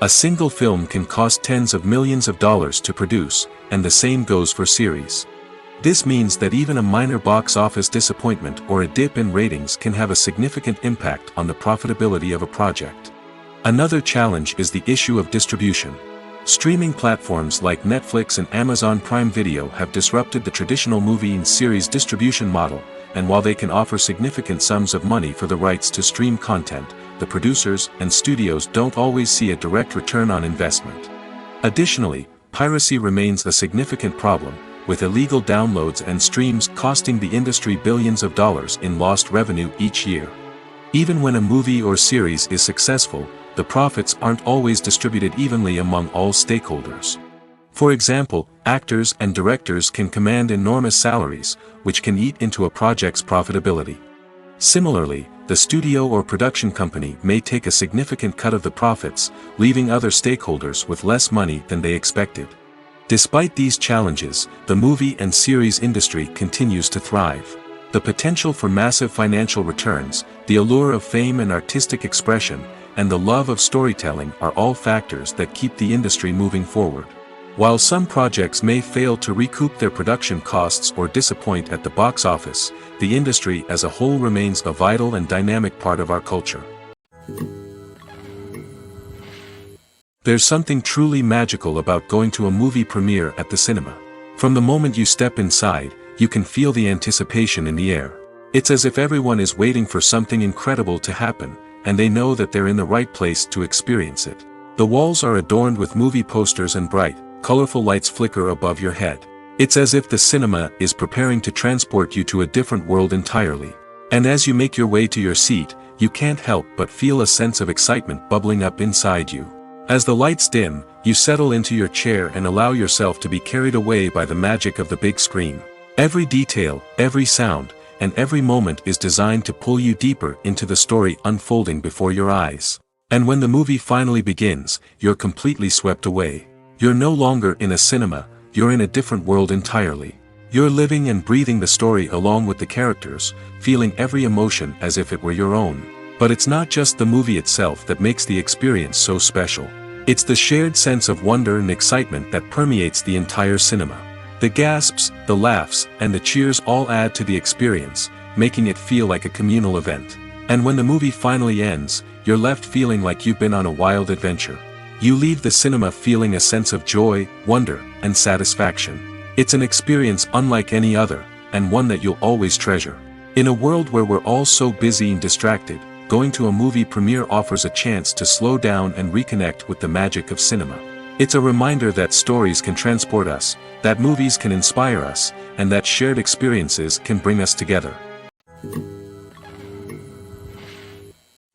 A single film can cost tens of millions of dollars to produce, and the same goes for series. This means that even a minor box office disappointment or a dip in ratings can have a significant impact on the profitability of a project. Another challenge is the issue of distribution. Streaming platforms like Netflix and Amazon Prime Video have disrupted the traditional movie and series distribution model, and while they can offer significant sums of money for the rights to stream content, the producers and studios don't always see a direct return on investment. Additionally, piracy remains a significant problem, with illegal downloads and streams costing the industry billions of dollars in lost revenue each year. Even when a movie or series is successful, the profits aren't always distributed evenly among all stakeholders. For example, actors and directors can command enormous salaries, which can eat into a project's profitability. Similarly, the studio or production company may take a significant cut of the profits, leaving other stakeholders with less money than they expected. Despite these challenges, the movie and series industry continues to thrive. The potential for massive financial returns, the allure of fame and artistic expression, and the love of storytelling are all factors that keep the industry moving forward. While some projects may fail to recoup their production costs or disappoint at the box office, the industry as a whole remains a vital and dynamic part of our culture. There's something truly magical about going to a movie premiere at the cinema. From the moment you step inside, you can feel the anticipation in the air. It's as if everyone is waiting for something incredible to happen, and they know that they're in the right place to experience it. The walls are adorned with movie posters and bright, colorful lights flicker above your head. It's as if the cinema is preparing to transport you to a different world entirely. And as you make your way to your seat, you can't help but feel a sense of excitement bubbling up inside you. As the lights dim, you settle into your chair and allow yourself to be carried away by the magic of the big screen. Every detail, every sound, and every moment is designed to pull you deeper into the story unfolding before your eyes. And when the movie finally begins, you're completely swept away. You're no longer in a cinema, you're in a different world entirely. You're living and breathing the story along with the characters, feeling every emotion as if it were your own. But it's not just the movie itself that makes the experience so special. It's the shared sense of wonder and excitement that permeates the entire cinema. The gasps, the laughs, and the cheers all add to the experience, making it feel like a communal event. And when the movie finally ends, you're left feeling like you've been on a wild adventure. You leave the cinema feeling a sense of joy, wonder, and satisfaction. It's an experience unlike any other, and one that you'll always treasure. In a world where we're all so busy and distracted, going to a movie premiere offers a chance to slow down and reconnect with the magic of cinema. It's a reminder that stories can transport us, that movies can inspire us, and that shared experiences can bring us together.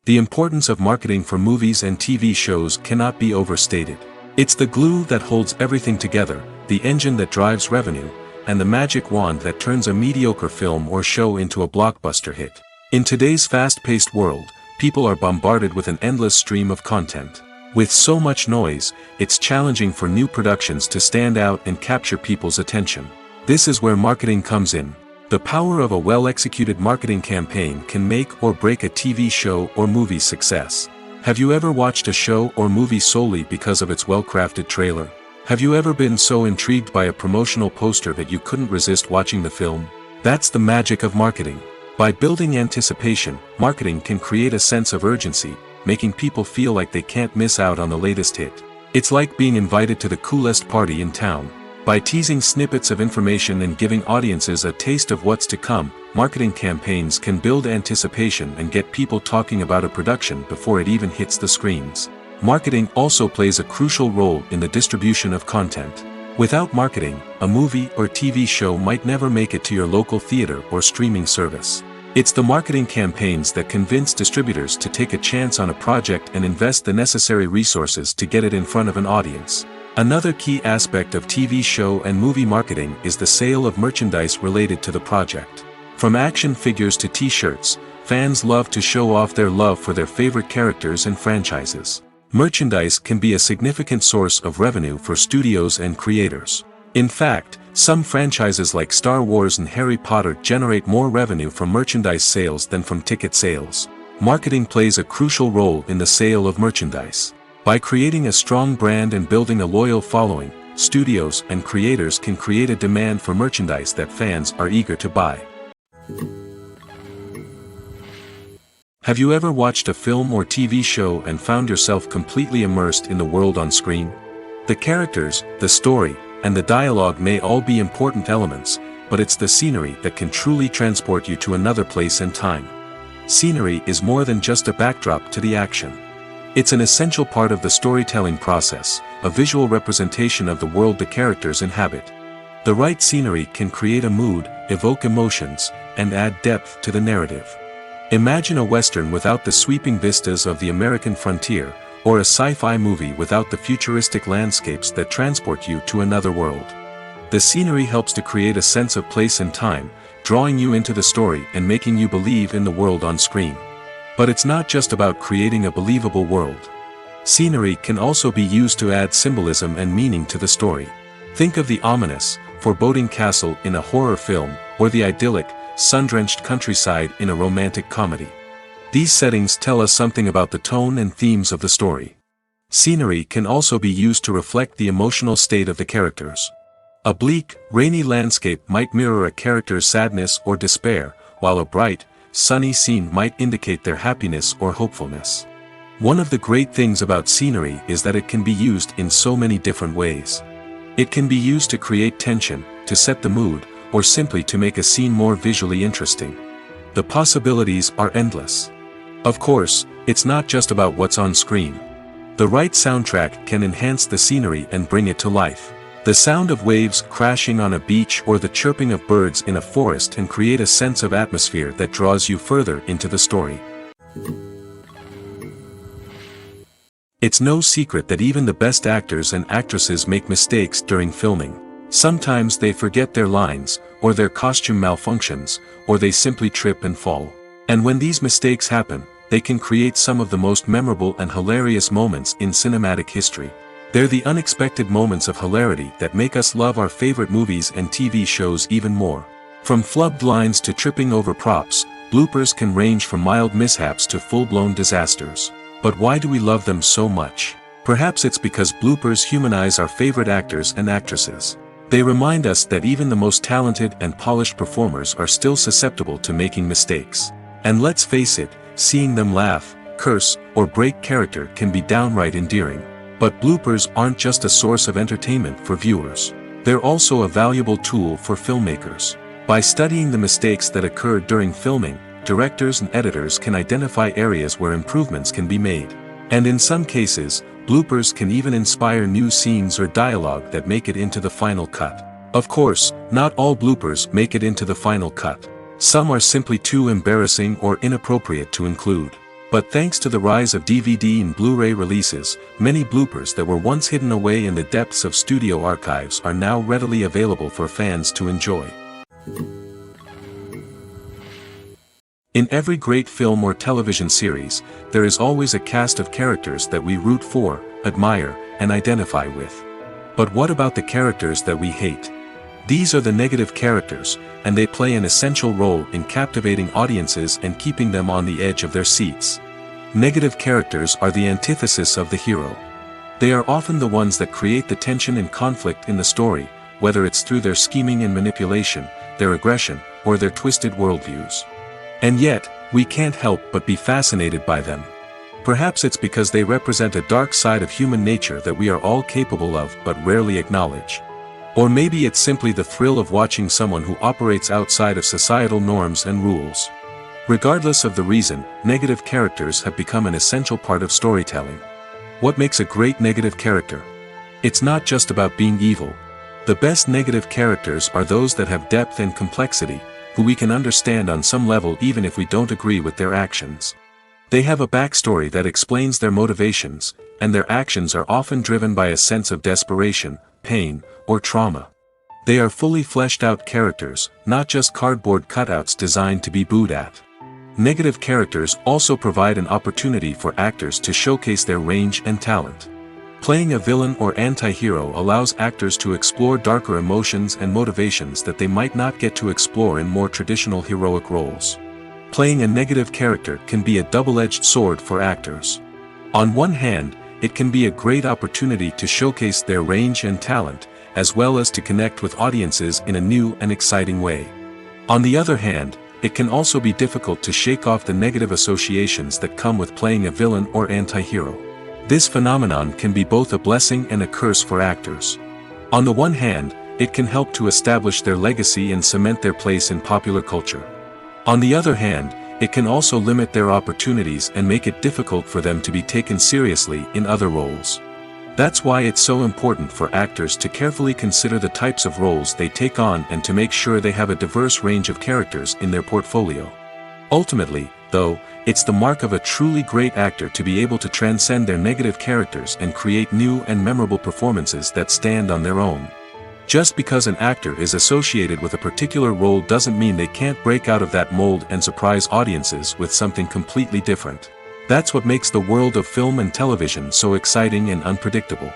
The importance of marketing for movies and TV shows cannot be overstated. It's the glue that holds everything together, the engine that drives revenue, and the magic wand that turns a mediocre film or show into a blockbuster hit. In today's fast-paced world, people are bombarded with an endless stream of content. With so much noise, it's challenging for new productions to stand out and capture people's attention. This is where marketing comes in. The power of a well-executed marketing campaign can make or break a TV show or movie's success. Have you ever watched a show or movie solely because of its well-crafted trailer? Have you ever been so intrigued by a promotional poster that you couldn't resist watching the film? That's the magic of marketing. By building anticipation, marketing can create a sense of urgency, making people feel like they can't miss out on the latest hit. It's like being invited to the coolest party in town. By teasing snippets of information and giving audiences a taste of what's to come, marketing campaigns can build anticipation and get people talking about a production before it even hits the screens. Marketing also plays a crucial role in the distribution of content. Without marketing, a movie or TV show might never make it to your local theater or streaming service. It's the marketing campaigns that convince distributors to take a chance on a project and invest the necessary resources to get it in front of an audience. Another key aspect of TV show and movie marketing is the sale of merchandise related to the project. From action figures to t-shirts, fans love to show off their love for their favorite characters and franchises. Merchandise can be a significant source of revenue for studios and creators. In fact, some franchises like Star Wars and Harry Potter generate more revenue from merchandise sales than from ticket sales. Marketing plays a crucial role in the sale of merchandise. By creating a strong brand and building a loyal following, studios and creators can create a demand for merchandise that fans are eager to buy. Have you ever watched a film or TV show and found yourself completely immersed in the world on screen? The characters, the story, and the dialogue may all be important elements, but it's the scenery that can truly transport you to another place and time. Scenery is more than just a backdrop to the action. It's an essential part of the storytelling process, a visual representation of the world the characters inhabit. The right scenery can create a mood, evoke emotions, and add depth to the narrative. Imagine a Western without the sweeping vistas of the American frontier, or a sci-fi movie without the futuristic landscapes that transport you to another world. The scenery helps to create a sense of place and time, drawing you into the story and making you believe in the world on screen. But it's not just about creating a believable world. Scenery can also be used to add symbolism and meaning to the story. Think of the ominous, foreboding castle in a horror film, or the idyllic, sun-drenched countryside in a romantic comedy. These settings tell us something about the tone and themes of the story. Scenery can also be used to reflect the emotional state of the characters. A bleak, rainy landscape might mirror a character's sadness or despair, while a bright, sunny scene might indicate their happiness or hopefulness. One of the great things about scenery is that it can be used in so many different ways. It can be used to create tension, to set the mood, or simply to make a scene more visually interesting. The possibilities are endless. Of course, it's not just about what's on screen. The right soundtrack can enhance the scenery and bring it to life. The sound of waves crashing on a beach or the chirping of birds in a forest can create a sense of atmosphere that draws you further into the story. It's no secret that even the best actors and actresses make mistakes during filming. Sometimes they forget their lines, or their costume malfunctions, or they simply trip and fall. And when these mistakes happen, they can create some of the most memorable and hilarious moments in cinematic history. They're the unexpected moments of hilarity that make us love our favorite movies and TV shows even more. From flubbed lines to tripping over props, bloopers can range from mild mishaps to full-blown disasters. But why do we love them so much? Perhaps it's because bloopers humanize our favorite actors and actresses. They remind us that even the most talented and polished performers are still susceptible to making mistakes. And let's face it, seeing them laugh, curse, or break character can be downright endearing. But bloopers aren't just a source of entertainment for viewers. They're also a valuable tool for filmmakers. By studying the mistakes that occurred during filming, directors and editors can identify areas where improvements can be made. And in some cases, bloopers can even inspire new scenes or dialogue that make it into the final cut. Of course, not all bloopers make it into the final cut. Some are simply too embarrassing or inappropriate to include. But thanks to the rise of DVD and Blu-ray releases, many bloopers that were once hidden away in the depths of studio archives are now readily available for fans to enjoy. In every great film or television series, there is always a cast of characters that we root for, admire, and identify with. But what about the characters that we hate? These are the negative characters, and they play an essential role in captivating audiences and keeping them on the edge of their seats. Negative characters are the antithesis of the hero. They are often the ones that create the tension and conflict in the story, whether it's through their scheming and manipulation, their aggression, or their twisted worldviews. And yet, we can't help but be fascinated by them. Perhaps it's because they represent a dark side of human nature that we are all capable of but rarely acknowledge. Or maybe it's simply the thrill of watching someone who operates outside of societal norms and rules. Regardless of the reason, negative characters have become an essential part of storytelling. What makes a great negative character? It's not just about being evil. The best negative characters are those that have depth and complexity, who we can understand on some level even if we don't agree with their actions. They have a backstory that explains their motivations, and their actions are often driven by a sense of desperation, pain, or trauma. They are fully fleshed out characters, not just cardboard cutouts designed to be booed at. Negative characters also provide an opportunity for actors to showcase their range and talent. Playing a villain or anti-hero allows actors to explore darker emotions and motivations that they might not get to explore in more traditional heroic roles. Playing a negative character can be a double-edged sword for actors. On one hand, it can be a great opportunity to showcase their range and talent, as well as to connect with audiences in a new and exciting way. On the other hand, it can also be difficult to shake off the negative associations that come with playing a villain or anti-hero. This phenomenon can be both a blessing and a curse for actors. On the one hand, it can help to establish their legacy and cement their place in popular culture. On the other hand, it can also limit their opportunities and make it difficult for them to be taken seriously in other roles. That's why it's so important for actors to carefully consider the types of roles they take on and to make sure they have a diverse range of characters in their portfolio. Ultimately, though, it's the mark of a truly great actor to be able to transcend their negative characters and create new and memorable performances that stand on their own. Just because an actor is associated with a particular role doesn't mean they can't break out of that mold and surprise audiences with something completely different. That's what makes the world of film and television so exciting and unpredictable.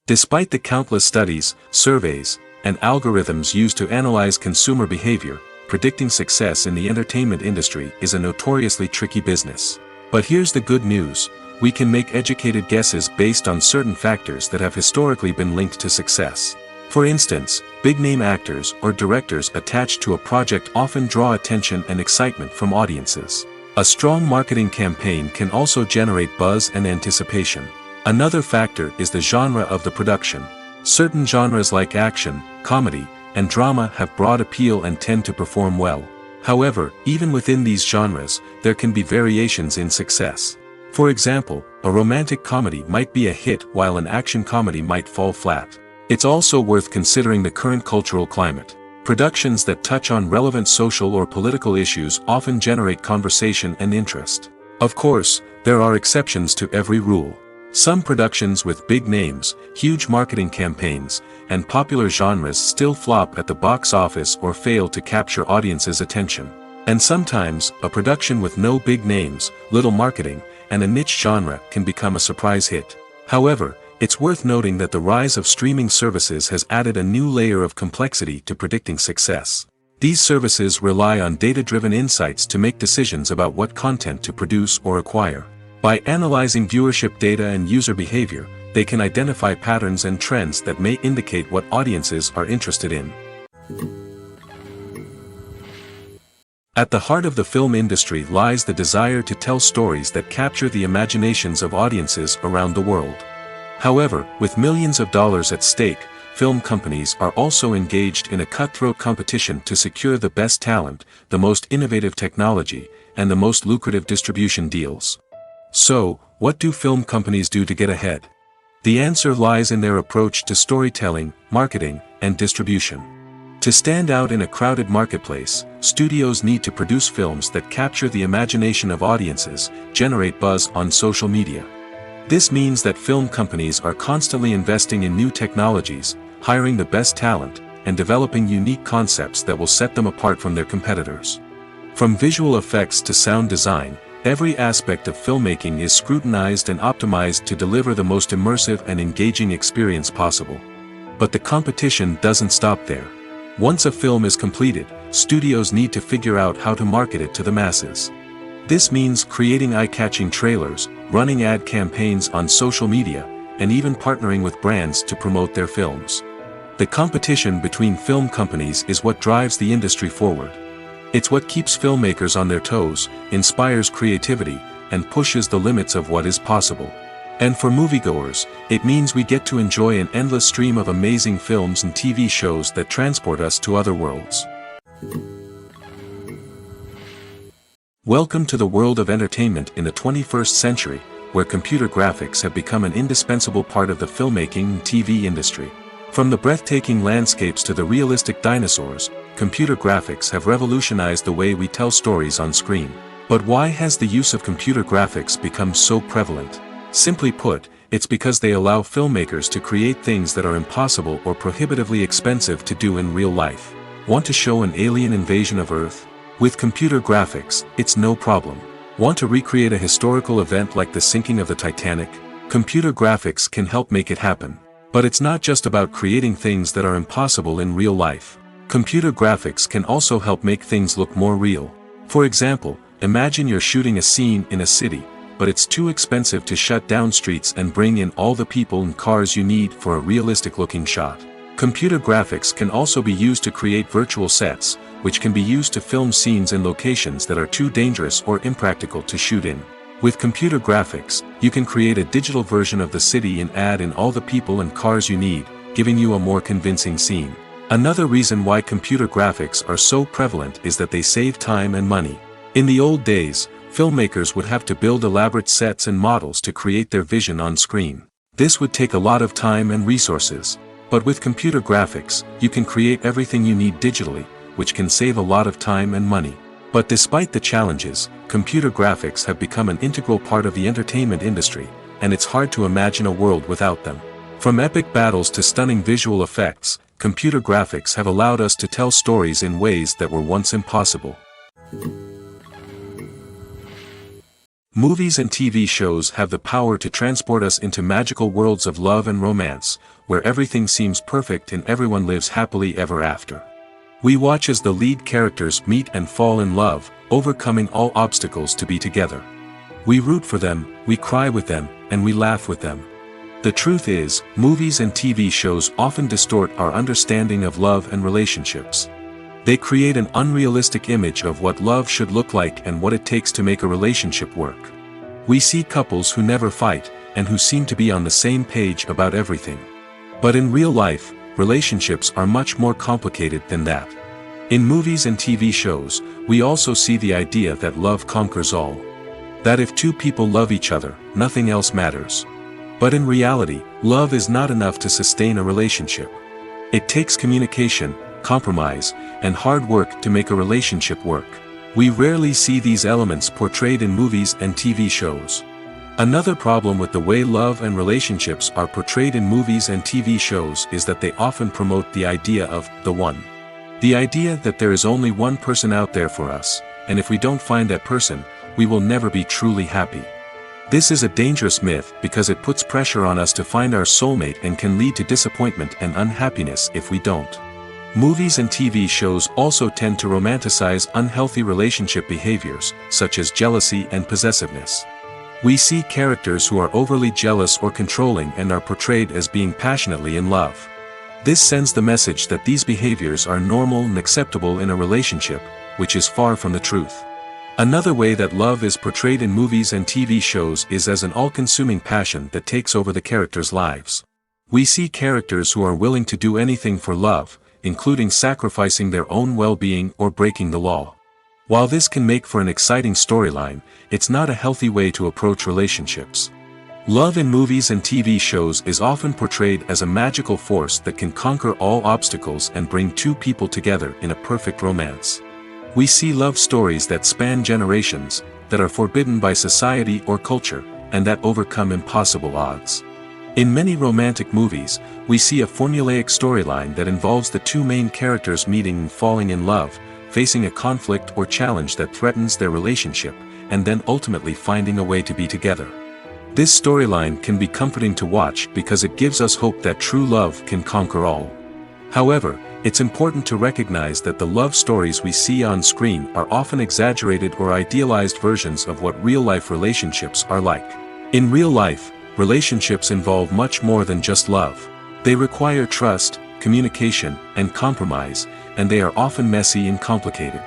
Despite the countless studies, surveys, and algorithms used to analyze consumer behavior, predicting success in the entertainment industry is a notoriously tricky business. But here's the good news: we can make educated guesses based on certain factors that have historically been linked to success. For instance, big-name actors or directors attached to a project often draw attention and excitement from audiences. A strong marketing campaign can also generate buzz and anticipation. Another factor is the genre of the production. Certain genres like action, comedy, and drama have broad appeal and tend to perform well. However, even within these genres, there can be variations in success. For example, a romantic comedy might be a hit while an action comedy might fall flat. It's also worth considering the current cultural climate. Productions that touch on relevant social or political issues often generate conversation and interest. Of course, there are exceptions to every rule. Some productions with big names, huge marketing campaigns, and popular genres still flop at the box office or fail to capture audiences' attention. And sometimes, a production with no big names, little marketing, and a niche genre can become a surprise hit. However, it's worth noting that the rise of streaming services has added a new layer of complexity to predicting success. These services rely on data-driven insights to make decisions about what content to produce or acquire. By analyzing viewership data and user behavior, they can identify patterns and trends that may indicate what audiences are interested in. At the heart of the film industry lies the desire to tell stories that capture the imaginations of audiences around the world. However, with millions of dollars at stake, film companies are also engaged in a cutthroat competition to secure the best talent, the most innovative technology, and the most lucrative distribution deals. So, what do film companies do to get ahead? The answer lies in their approach to storytelling, marketing, and distribution. To stand out in a crowded marketplace, studios need to produce films that capture the imagination of audiences, generate buzz on social media. This means that film companies are constantly investing in new technologies, hiring the best talent, and developing unique concepts that will set them apart from their competitors. From visual effects to sound design, every aspect of filmmaking is scrutinized and optimized to deliver the most immersive and engaging experience possible. But the competition doesn't stop there. Once a film is completed, studios need to figure out how to market it to the masses. This means creating eye-catching trailers, running ad campaigns on social media, and even partnering with brands to promote their films. The competition between film companies is what drives the industry forward. It's what keeps filmmakers on their toes, inspires creativity, and pushes the limits of what is possible. And for moviegoers, it means we get to enjoy an endless stream of amazing films and TV shows that transport us to other worlds. Welcome to the world of entertainment in the 21st century, where computer graphics have become an indispensable part of the filmmaking and TV industry. From the breathtaking landscapes to the realistic dinosaurs, computer graphics have revolutionized the way we tell stories on screen. But why has the use of computer graphics become so prevalent? Simply put, it's because they allow filmmakers to create things that are impossible or prohibitively expensive to do in real life. Want to show an alien invasion of Earth? With computer graphics, it's no problem. Want to recreate a historical event like the sinking of the Titanic? Computer graphics can help make it happen. But it's not just about creating things that are impossible in real life. Computer graphics can also help make things look more real. For example, imagine you're shooting a scene in a city, but it's too expensive to shut down streets and bring in all the people and cars you need for a realistic-looking shot. Computer graphics can also be used to create virtual sets, which can be used to film scenes in locations that are too dangerous or impractical to shoot in. With computer graphics, you can create a digital version of the city and add in all the people and cars you need, giving you a more convincing scene. Another reason why computer graphics are so prevalent is that they save time and money. In the old days, filmmakers would have to build elaborate sets and models to create their vision on screen. This would take a lot of time and resources. But with computer graphics, you can create everything you need digitally, which can save a lot of time and money. But despite the challenges, computer graphics have become an integral part of the entertainment industry, and it's hard to imagine a world without them. From epic battles to stunning visual effects, computer graphics have allowed us to tell stories in ways that were once impossible. Movies and TV shows have the power to transport us into magical worlds of love and romance, where everything seems perfect and everyone lives happily ever after. We watch as the lead characters meet and fall in love, overcoming all obstacles to be together. We root for them, we cry with them, and we laugh with them. The truth is, movies and TV shows often distort our understanding of love and relationships. They create an unrealistic image of what love should look like and what it takes to make a relationship work. We see couples who never fight, and who seem to be on the same page about everything. But in real life, relationships are much more complicated than that. In movies and TV shows, we also see the idea that love conquers all. That if two people love each other, nothing else matters. But in reality, love is not enough to sustain a relationship. It takes communication, compromise, and hard work to make a relationship work. We rarely see these elements portrayed in movies and TV shows. Another problem with the way love and relationships are portrayed in movies and TV shows is that they often promote the idea of the one. The idea that there is only one person out there for us, and if we don't find that person, we will never be truly happy. This is a dangerous myth because it puts pressure on us to find our soulmate and can lead to disappointment and unhappiness if we don't. Movies and TV shows also tend to romanticize unhealthy relationship behaviors, such as jealousy and possessiveness. We see characters who are overly jealous or controlling and are portrayed as being passionately in love. This sends the message that these behaviors are normal and acceptable in a relationship, which is far from the truth. Another way that love is portrayed in movies and TV shows is as an all-consuming passion that takes over the characters' lives. We see characters who are willing to do anything for love, including sacrificing their own well-being or breaking the law. While this can make for an exciting storyline, it's not a healthy way to approach relationships. Love in movies and TV shows is often portrayed as a magical force that can conquer all obstacles and bring two people together in a perfect romance. We see love stories that span generations, that are forbidden by society or culture, and that overcome impossible odds. In many romantic movies, we see a formulaic storyline that involves the two main characters meeting and falling in love, facing a conflict or challenge that threatens their relationship, and then ultimately finding a way to be together. This storyline can be comforting to watch because it gives us hope that true love can conquer all. However, it's important to recognize that the love stories we see on screen are often exaggerated or idealized versions of what real-life relationships are like. In real life, relationships involve much more than just love. They require trust, communication, and compromise, and they are often messy and complicated.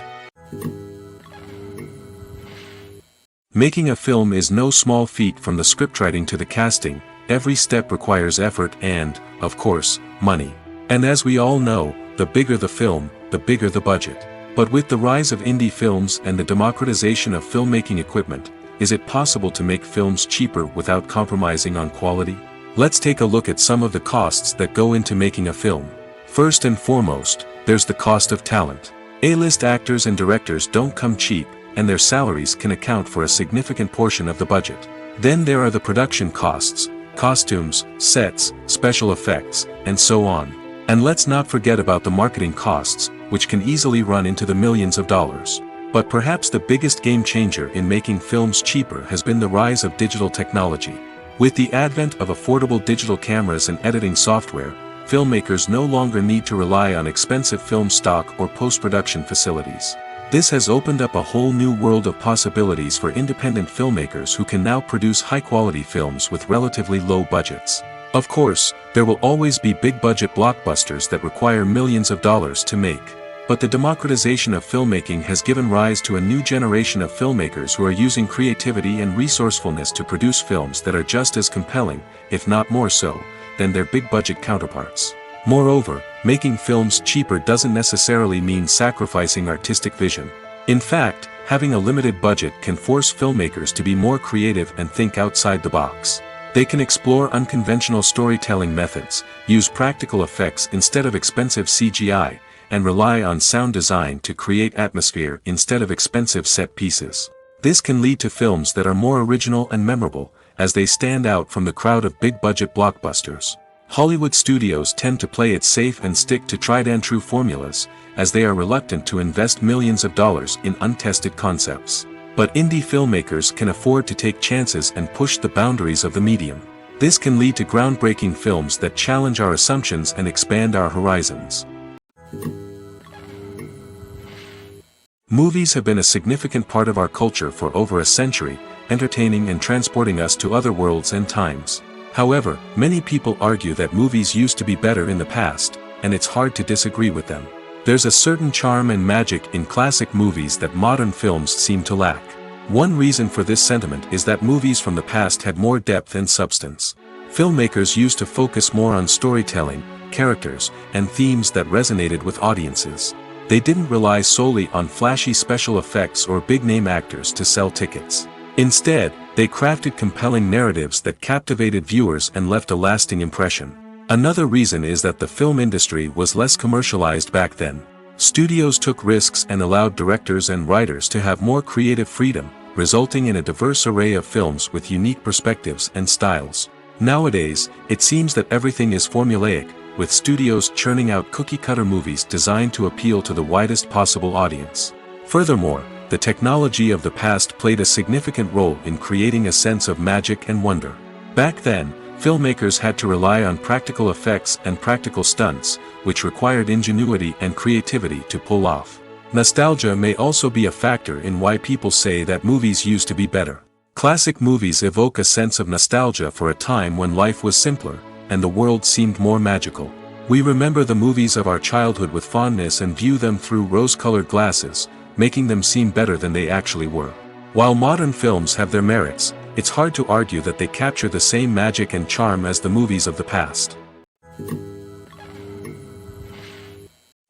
Making a film is no small feat. From the scriptwriting to the casting, every step requires effort and, of course, money. And as we all know, the bigger the film, the bigger the budget. But with the rise of indie films and the democratization of filmmaking equipment, is it possible to make films cheaper without compromising on quality? Let's take a look at some of the costs that go into making a film. First and foremost, there's the cost of talent. A-list actors and directors don't come cheap, and their salaries can account for a significant portion of the budget. Then there are the production costs, costumes, sets, special effects, and so on. And let's not forget about the marketing costs, which can easily run into the millions of dollars. But perhaps the biggest game changer in making films cheaper has been the rise of digital technology. With the advent of affordable digital cameras and editing software, filmmakers no longer need to rely on expensive film stock or post-production facilities. This has opened up a whole new world of possibilities for independent filmmakers who can now produce high-quality films with relatively low budgets. Of course, there will always be big-budget blockbusters that require millions of dollars to make. But the democratization of filmmaking has given rise to a new generation of filmmakers who are using creativity and resourcefulness to produce films that are just as compelling, if not more so, than their big-budget counterparts. Moreover, making films cheaper doesn't necessarily mean sacrificing artistic vision. In fact, having a limited budget can force filmmakers to be more creative and think outside the box. They can explore unconventional storytelling methods, use practical effects instead of expensive CGI, and rely on sound design to create atmosphere instead of expensive set pieces. This can lead to films that are more original and memorable, as they stand out from the crowd of big-budget blockbusters. Hollywood studios tend to play it safe and stick to tried-and-true formulas, as they are reluctant to invest millions of dollars in untested concepts. But indie filmmakers can afford to take chances and push the boundaries of the medium. This can lead to groundbreaking films that challenge our assumptions and expand our horizons. Movies have been a significant part of our culture for over a century, entertaining and transporting us to other worlds and times. However, many people argue that movies used to be better in the past, and it's hard to disagree with them. There's a certain charm and magic in classic movies that modern films seem to lack. One reason for this sentiment is that movies from the past had more depth and substance. Filmmakers used to focus more on storytelling, characters, and themes that resonated with audiences. They didn't rely solely on flashy special effects or big-name actors to sell tickets. Instead, they crafted compelling narratives that captivated viewers and left a lasting impression. Another reason is that the film industry was less commercialized back then. Studios took risks and allowed directors and writers to have more creative freedom, resulting in a diverse array of films with unique perspectives and styles. Nowadays, it seems that everything is formulaic, with studios churning out cookie-cutter movies designed to appeal to the widest possible audience. Furthermore, the technology of the past played a significant role in creating a sense of magic and wonder. Back then, filmmakers had to rely on practical effects and practical stunts, which required ingenuity and creativity to pull off. Nostalgia may also be a factor in why people say that movies used to be better. Classic movies evoke a sense of nostalgia for a time when life was simpler, and the world seemed more magical. We remember the movies of our childhood with fondness and view them through rose-colored glasses, making them seem better than they actually were. While modern films have their merits, it's hard to argue that they capture the same magic and charm as the movies of the past.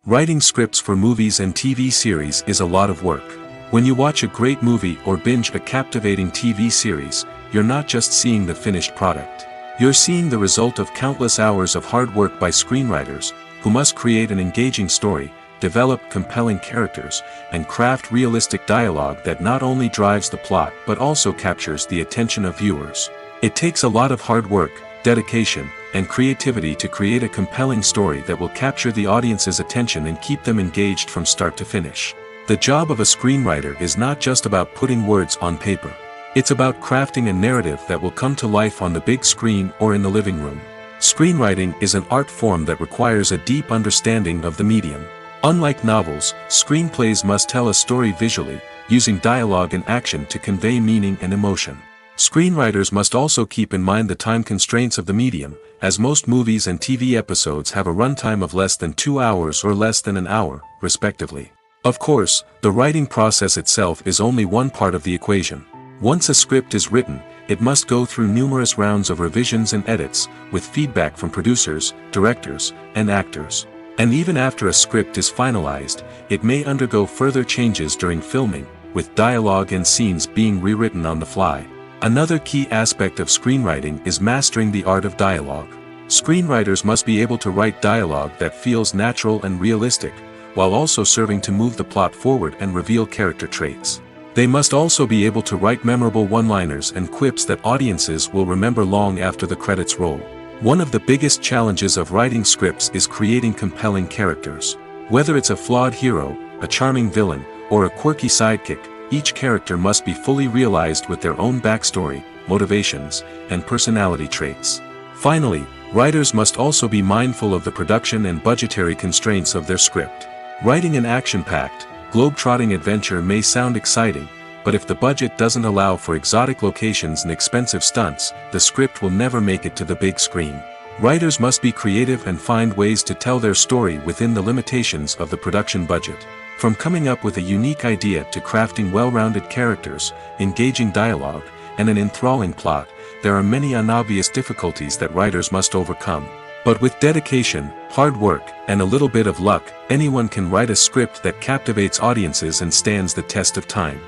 Writing scripts for movies and TV series is a lot of work. When you watch a great movie or binge a captivating TV series, you're not just seeing the finished product. You're seeing the result of countless hours of hard work by screenwriters, who must create an engaging story, develop compelling characters, and craft realistic dialogue that not only drives the plot but also captures the attention of viewers. It takes a lot of hard work, dedication, and creativity to create a compelling story that will capture the audience's attention and keep them engaged from start to finish. The job of a screenwriter is not just about putting words on paper. It's about crafting a narrative that will come to life on the big screen or in the living room. Screenwriting is an art form that requires a deep understanding of the medium. Unlike novels, screenplays must tell a story visually, using dialogue and action to convey meaning and emotion. Screenwriters must also keep in mind the time constraints of the medium, as most movies and TV episodes have a runtime of less than 2 hours or less than an hour, respectively. Of course, the writing process itself is only one part of the equation. Once a script is written, it must go through numerous rounds of revisions and edits, with feedback from producers, directors, and actors. And even after a script is finalized, it may undergo further changes during filming, with dialogue and scenes being rewritten on the fly. Another key aspect of screenwriting is mastering the art of dialogue. Screenwriters must be able to write dialogue that feels natural and realistic, while also serving to move the plot forward and reveal character traits. They must also be able to write memorable one-liners and quips that audiences will remember long after the credits roll. One of the biggest challenges of writing scripts is creating compelling characters. Whether it's a flawed hero, a charming villain, or a quirky sidekick, each character must be fully realized with their own backstory, motivations, and personality traits. Finally, writers must also be mindful of the production and budgetary constraints of their script. Writing an action-packed, globe-trotting adventure may sound exciting, but if the budget doesn't allow for exotic locations and expensive stunts, the script will never make it to the big screen. Writers must be creative and find ways to tell their story within the limitations of the production budget. From coming up with a unique idea to crafting well-rounded characters, engaging dialogue, and an enthralling plot, there are many unobvious difficulties that writers must overcome. But with dedication, hard work, and a little bit of luck, anyone can write a script that captivates audiences and stands the test of time.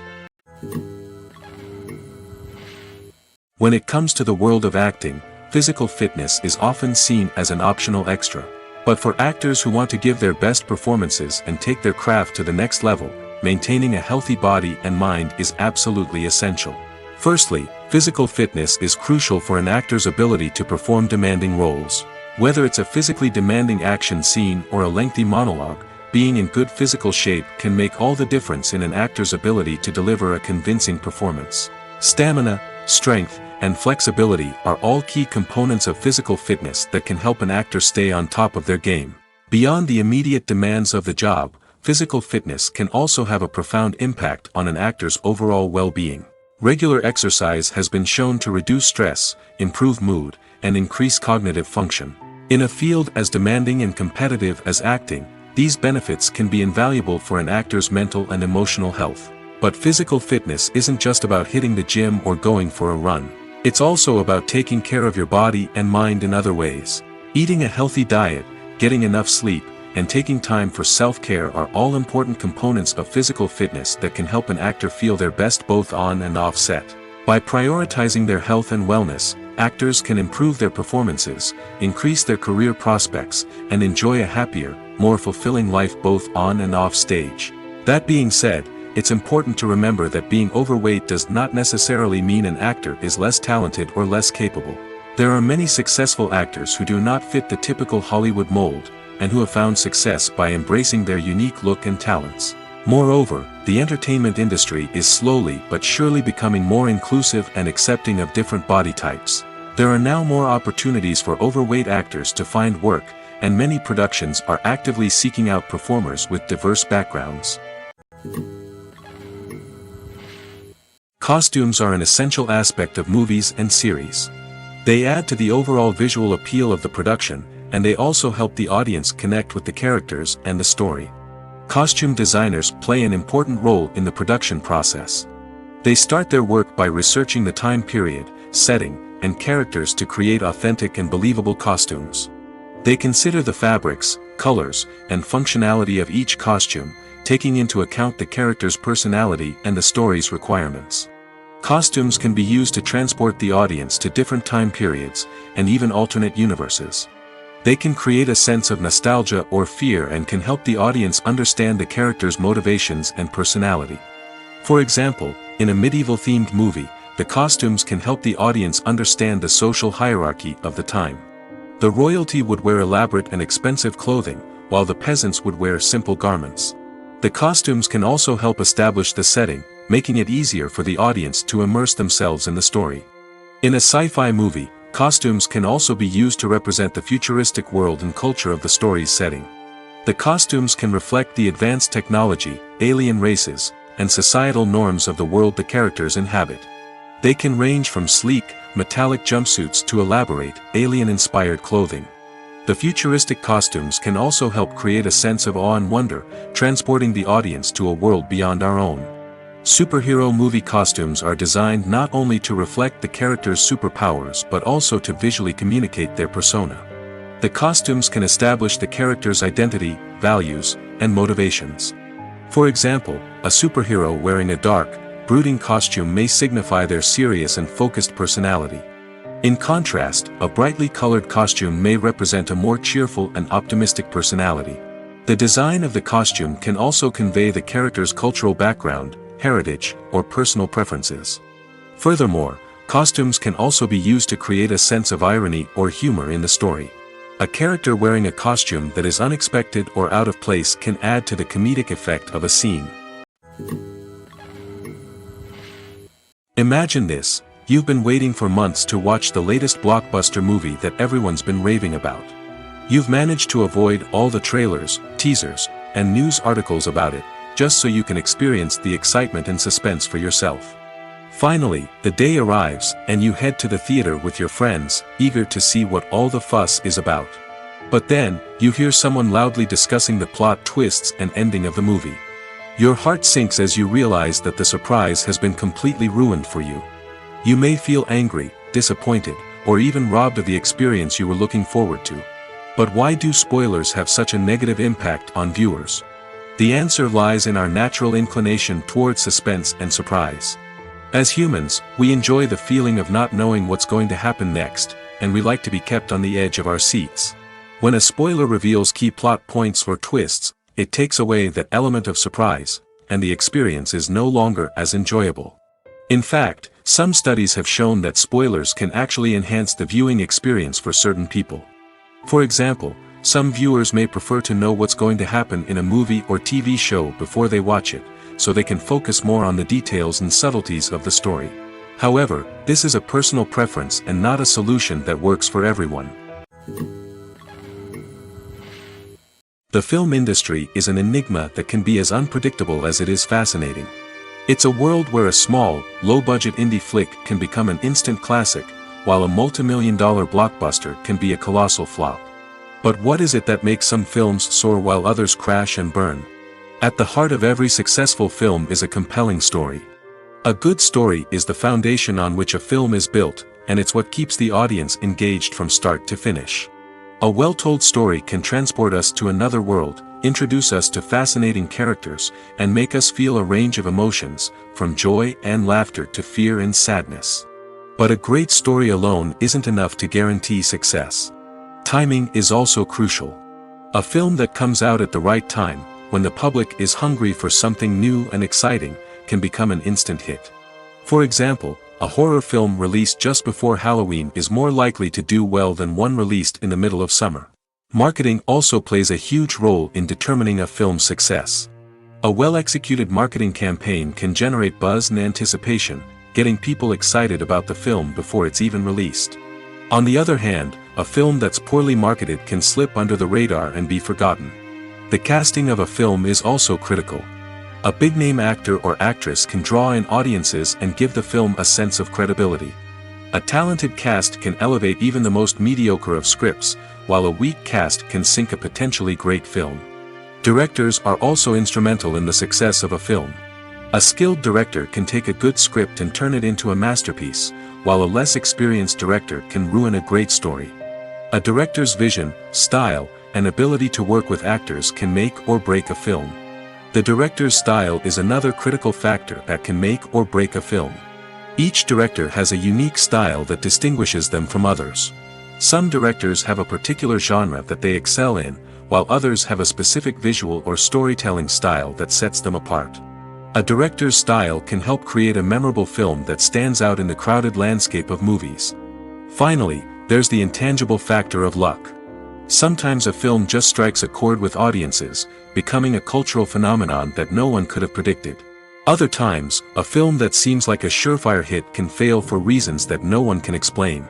When it comes to the world of acting, physical fitness is often seen as an optional extra. But for actors who want to give their best performances and take their craft to the next level, maintaining a healthy body and mind is absolutely essential. Firstly, physical fitness is crucial for an actor's ability to perform demanding roles. Whether it's a physically demanding action scene or a lengthy monologue, being in good physical shape can make all the difference in an actor's ability to deliver a convincing performance. Stamina, strength, and flexibility are all key components of physical fitness that can help an actor stay on top of their game. Beyond the immediate demands of the job, physical fitness can also have a profound impact on an actor's overall well-being. Regular exercise has been shown to reduce stress, improve mood, and increase cognitive function. In a field as demanding and competitive as acting, these benefits can be invaluable for an actor's mental and emotional health. But physical fitness isn't just about hitting the gym or going for a run. It's also about taking care of your body and mind in other ways. Eating a healthy diet, getting enough sleep, and taking time for self-care are all important components of physical fitness that can help an actor feel their best both on and off set. By prioritizing their health and wellness, actors can improve their performances, increase their career prospects, and enjoy a happier, more fulfilling life both on and off stage. That being said, it's important to remember that being overweight does not necessarily mean an actor is less talented or less capable. There are many successful actors who do not fit the typical Hollywood mold, and who have found success by embracing their unique look and talents. Moreover, the entertainment industry is slowly but surely becoming more inclusive and accepting of different body types. There are now more opportunities for overweight actors to find work, and many productions are actively seeking out performers with diverse backgrounds. Costumes are an essential aspect of movies and series. They add to the overall visual appeal of the production, and they also help the audience connect with the characters and the story. Costume designers play an important role in the production process. They start their work by researching the time period, setting, and characters to create authentic and believable costumes. They consider the fabrics, colors, and functionality of each costume, taking into account the character's personality and the story's requirements. Costumes can be used to transport the audience to different time periods, and even alternate universes. They can create a sense of nostalgia or fear and can help the audience understand the character's motivations and personality. For example, in a medieval-themed movie, the costumes can help the audience understand the social hierarchy of the time. The royalty would wear elaborate and expensive clothing, while the peasants would wear simple garments. The costumes can also help establish the setting, making it easier for the audience to immerse themselves in the story. In a sci-fi movie, costumes can also be used to represent the futuristic world and culture of the story's setting. The costumes can reflect the advanced technology, alien races, and societal norms of the world the characters inhabit. They can range from sleek, metallic jumpsuits to elaborate, alien-inspired clothing. The futuristic costumes can also help create a sense of awe and wonder, transporting the audience to a world beyond our own. Superhero movie costumes are designed not only to reflect the character's superpowers but also to visually communicate their persona. The costumes can establish the character's identity, values, and motivations. For example, a superhero wearing a dark, brooding costume may signify their serious and focused personality. In contrast, a brightly colored costume may represent a more cheerful and optimistic personality. The design of the costume can also convey the character's cultural background, heritage, or personal preferences. Furthermore, costumes can also be used to create a sense of irony or humor in the story. A character wearing a costume that is unexpected or out of place can add to the comedic effect of a scene. Imagine this: you've been waiting for months to watch the latest blockbuster movie that everyone's been raving about. You've managed to avoid all the trailers, teasers, and news articles about it, just so you can experience the excitement and suspense for yourself. Finally, the day arrives, and you head to the theater with your friends, eager to see what all the fuss is about. But then, you hear someone loudly discussing the plot twists and ending of the movie. Your heart sinks as you realize that the surprise has been completely ruined for you. You may feel angry, disappointed, or even robbed of the experience you were looking forward to. But why do spoilers have such a negative impact on viewers? The answer lies in our natural inclination toward suspense and surprise. As humans, we enjoy the feeling of not knowing what's going to happen next, and we like to be kept on the edge of our seats. When a spoiler reveals key plot points or twists, it takes away that element of surprise, and the experience is no longer as enjoyable. In fact, some studies have shown that spoilers can actually enhance the viewing experience for certain people. For example, some viewers may prefer to know what's going to happen in a movie or TV show before they watch it, so they can focus more on the details and subtleties of the story. However, this is a personal preference and not a solution that works for everyone. The film industry is an enigma that can be as unpredictable as it is fascinating. It's a world where a small, low-budget indie flick can become an instant classic, while a multi-million-dollar blockbuster can be a colossal flop. But what is it that makes some films soar while others crash and burn? At the heart of every successful film is a compelling story. A good story is the foundation on which a film is built, and it's what keeps the audience engaged from start to finish. A well-told story can transport us to another world, introduce us to fascinating characters, and make us feel a range of emotions, from joy and laughter to fear and sadness. But a great story alone isn't enough to guarantee success. Timing is also crucial. A film that comes out at the right time, when the public is hungry for something new and exciting, can become an instant hit. For example, a horror film released just before Halloween is more likely to do well than one released in the middle of summer. Marketing also plays a huge role in determining a film's success. A well-executed marketing campaign can generate buzz and anticipation, getting people excited about the film before it's even released. On the other hand, a film that's poorly marketed can slip under the radar and be forgotten. The casting of a film is also critical. A big-name actor or actress can draw in audiences and give the film a sense of credibility. A talented cast can elevate even the most mediocre of scripts, while a weak cast can sink a potentially great film. Directors are also instrumental in the success of a film. A skilled director can take a good script and turn it into a masterpiece, while a less experienced director can ruin a great story. A director's vision, style, and ability to work with actors can make or break a film. The director's style is another critical factor that can make or break a film. Each director has a unique style that distinguishes them from others. Some directors have a particular genre that they excel in, while others have a specific visual or storytelling style that sets them apart. A director's style can help create a memorable film that stands out in the crowded landscape of movies. Finally, there's the intangible factor of luck. Sometimes a film just strikes a chord with audiences, becoming a cultural phenomenon that no one could have predicted. Other times, a film that seems like a surefire hit can fail for reasons that no one can explain.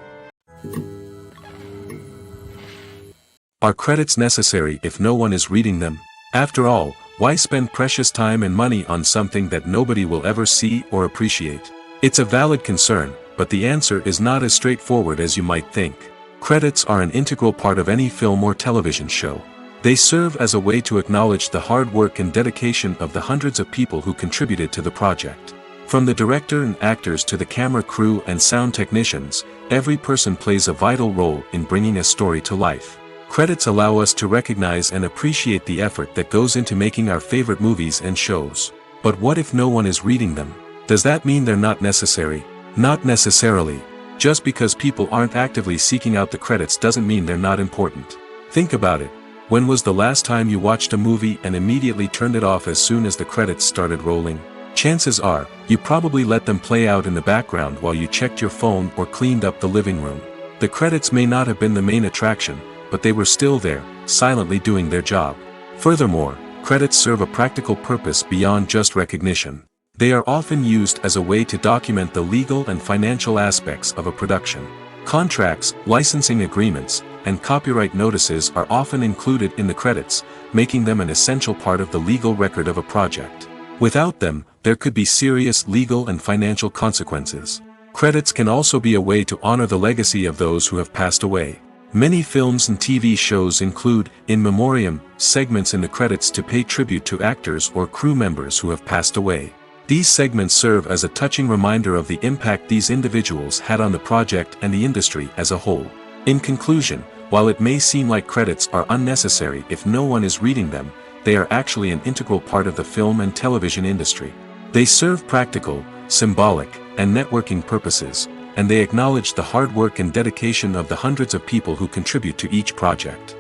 Are credits necessary if no one is reading them? After all, why spend precious time and money on something that nobody will ever see or appreciate? It's a valid concern, but the answer is not as straightforward as you might think. Credits are an integral part of any film or television show. They serve as a way to acknowledge the hard work and dedication of the hundreds of people who contributed to the project. From the director and actors to the camera crew and sound technicians, every person plays a vital role in bringing a story to life. Credits allow us to recognize and appreciate the effort that goes into making our favorite movies and shows. But what if no one is reading them? Does that mean they're not necessary? Not necessarily. Just because people aren't actively seeking out the credits doesn't mean they're not important. Think about it. When was the last time you watched a movie and immediately turned it off as soon as the credits started rolling? Chances are, you probably let them play out in the background while you checked your phone or cleaned up the living room. The credits may not have been the main attraction, but they were still there, silently doing their job. Furthermore, credits serve a practical purpose beyond just recognition. They are often used as a way to document the legal and financial aspects of a production. Contracts, licensing agreements, and copyright notices are often included in the credits, making them an essential part of the legal record of a project. Without them, there could be serious legal and financial consequences. Credits can also be a way to honor the legacy of those who have passed away. Many films and TV shows include, in memoriam, segments in the credits to pay tribute to actors or crew members who have passed away. These segments serve as a touching reminder of the impact these individuals had on the project and the industry as a whole. In conclusion, while it may seem like credits are unnecessary if no one is reading them, they are actually an integral part of the film and television industry. They serve practical, symbolic, and networking purposes, and they acknowledge the hard work and dedication of the hundreds of people who contribute to each project.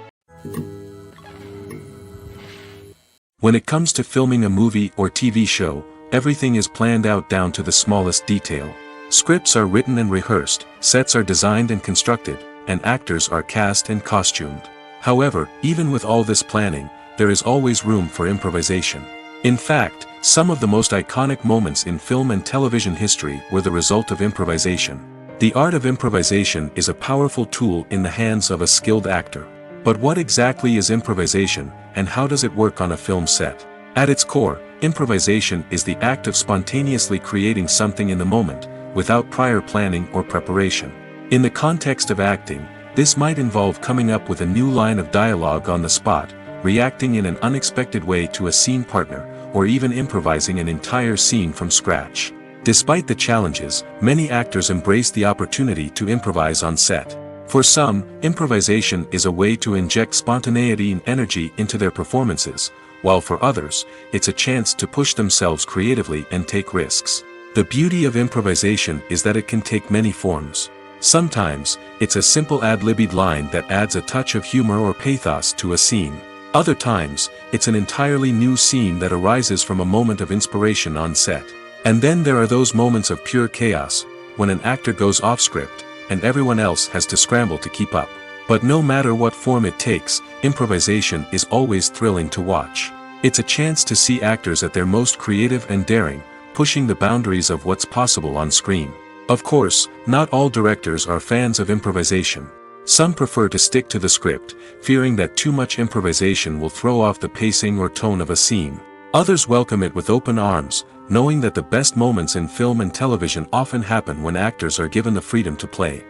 When it comes to filming a movie or TV show, everything is planned out down to the smallest detail. Scripts are written and rehearsed, sets are designed and constructed, and actors are cast and costumed. However, even with all this planning, there is always room for improvisation. In fact, some of the most iconic moments in film and television history were the result of improvisation. The art of improvisation is a powerful tool in the hands of a skilled actor. But what exactly is improvisation, and how does it work on a film set? At its core, improvisation is the act of spontaneously creating something in the moment, without prior planning or preparation. In the context of acting, this might involve coming up with a new line of dialogue on the spot, reacting in an unexpected way to a scene partner, or even improvising an entire scene from scratch. Despite the challenges, many actors embrace the opportunity to improvise on set. For some, improvisation is a way to inject spontaneity and energy into their performances, while for others, it's a chance to push themselves creatively and take risks. The beauty of improvisation is that it can take many forms. Sometimes, it's a simple ad-libbed line that adds a touch of humor or pathos to a scene. Other times, it's an entirely new scene that arises from a moment of inspiration on set. And then there are those moments of pure chaos, when an actor goes off script, and everyone else has to scramble to keep up. But no matter what form it takes, improvisation is always thrilling to watch. It's a chance to see actors at their most creative and daring, pushing the boundaries of what's possible on screen. Of course, not all directors are fans of improvisation. Some prefer to stick to the script, fearing that too much improvisation will throw off the pacing or tone of a scene. Others welcome it with open arms, knowing that the best moments in film and television often happen when actors are given the freedom to play.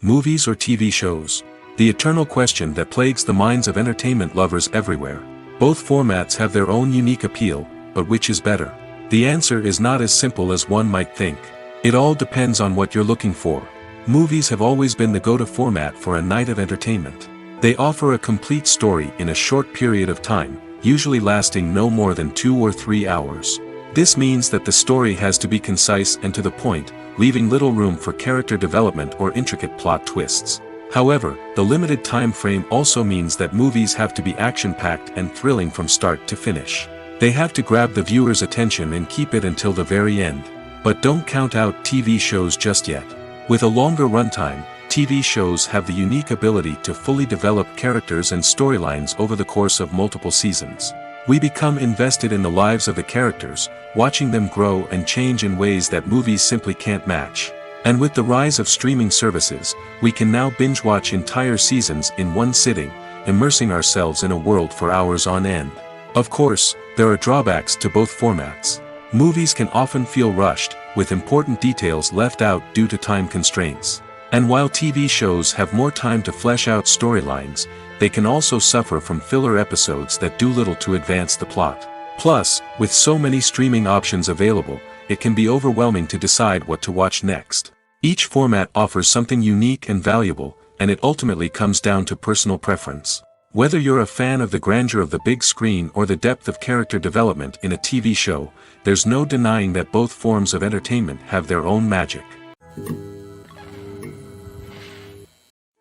Movies or TV shows? The eternal question that plagues the minds of entertainment lovers everywhere. Both formats have their own unique appeal, but which is better? The answer is not as simple as one might think. It all depends on what you're looking for. Movies have always been the go-to format for a night of entertainment. They offer a complete story in a short period of time, usually lasting no more than 2 or 3 hours. This means that the story has to be concise and to the point, leaving little room for character development or intricate plot twists. However, the limited time frame also means that movies have to be action-packed and thrilling from start to finish. They have to grab the viewer's attention and keep it until the very end. But don't count out TV shows just yet. With a longer runtime, TV shows have the unique ability to fully develop characters and storylines over the course of multiple seasons. We become invested in the lives of the characters, watching them grow and change in ways that movies simply can't match. And with the rise of streaming services, we can now binge-watch entire seasons in one sitting, immersing ourselves in a world for hours on end. Of course, there are drawbacks to both formats. Movies can often feel rushed, with important details left out due to time constraints. And while TV shows have more time to flesh out storylines, they can also suffer from filler episodes that do little to advance the plot. Plus, with so many streaming options available, it can be overwhelming to decide what to watch next. Each format offers something unique and valuable, and it ultimately comes down to personal preference. Whether you're a fan of the grandeur of the big screen or the depth of character development in a TV show, there's no denying that both forms of entertainment have their own magic.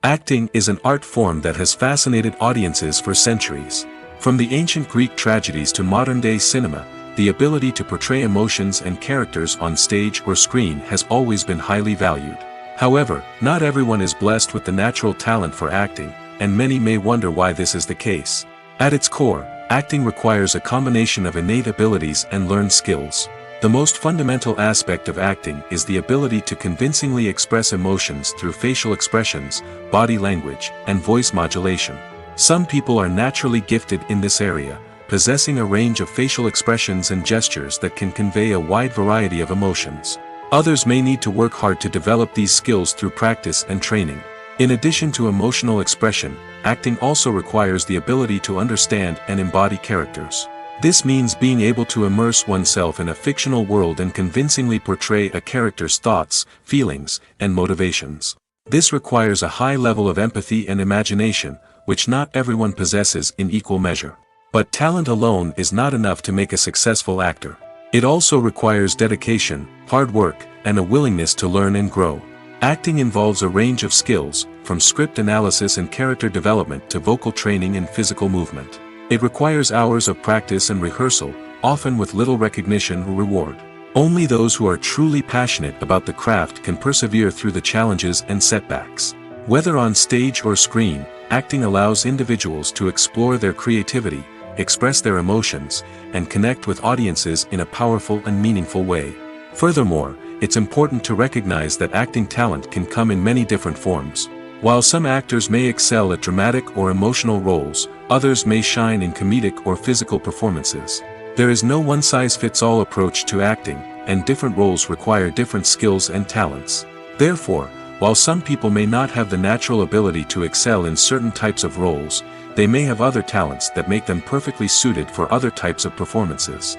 Acting is an art form that has fascinated audiences for centuries. From the ancient Greek tragedies to modern-day cinema, the ability to portray emotions and characters on stage or screen has always been highly valued. However, not everyone is blessed with the natural talent for acting, and many may wonder why this is the case. At its core, acting requires a combination of innate abilities and learned skills. The most fundamental aspect of acting is the ability to convincingly express emotions through facial expressions, body language, and voice modulation. Some people are naturally gifted in this area, possessing a range of facial expressions and gestures that can convey a wide variety of emotions. Others may need to work hard to develop these skills through practice and training. In addition to emotional expression, acting also requires the ability to understand and embody characters. This means being able to immerse oneself in a fictional world and convincingly portray a character's thoughts, feelings, and motivations. This requires a high level of empathy and imagination, which not everyone possesses in equal measure. But talent alone is not enough to make a successful actor. It also requires dedication, hard work, and a willingness to learn and grow. Acting involves a range of skills, from script analysis and character development to vocal training and physical movement. It requires hours of practice and rehearsal, often with little recognition or reward. Only those who are truly passionate about the craft can persevere through the challenges and setbacks. Whether on stage or screen, acting allows individuals to explore their creativity, express their emotions, and connect with audiences in a powerful and meaningful way. Furthermore, it's important to recognize that acting talent can come in many different forms. While some actors may excel at dramatic or emotional roles, others may shine in comedic or physical performances. There is no one-size-fits-all approach to acting, and different roles require different skills and talents. Therefore, while some people may not have the natural ability to excel in certain types of roles, they may have other talents that make them perfectly suited for other types of performances.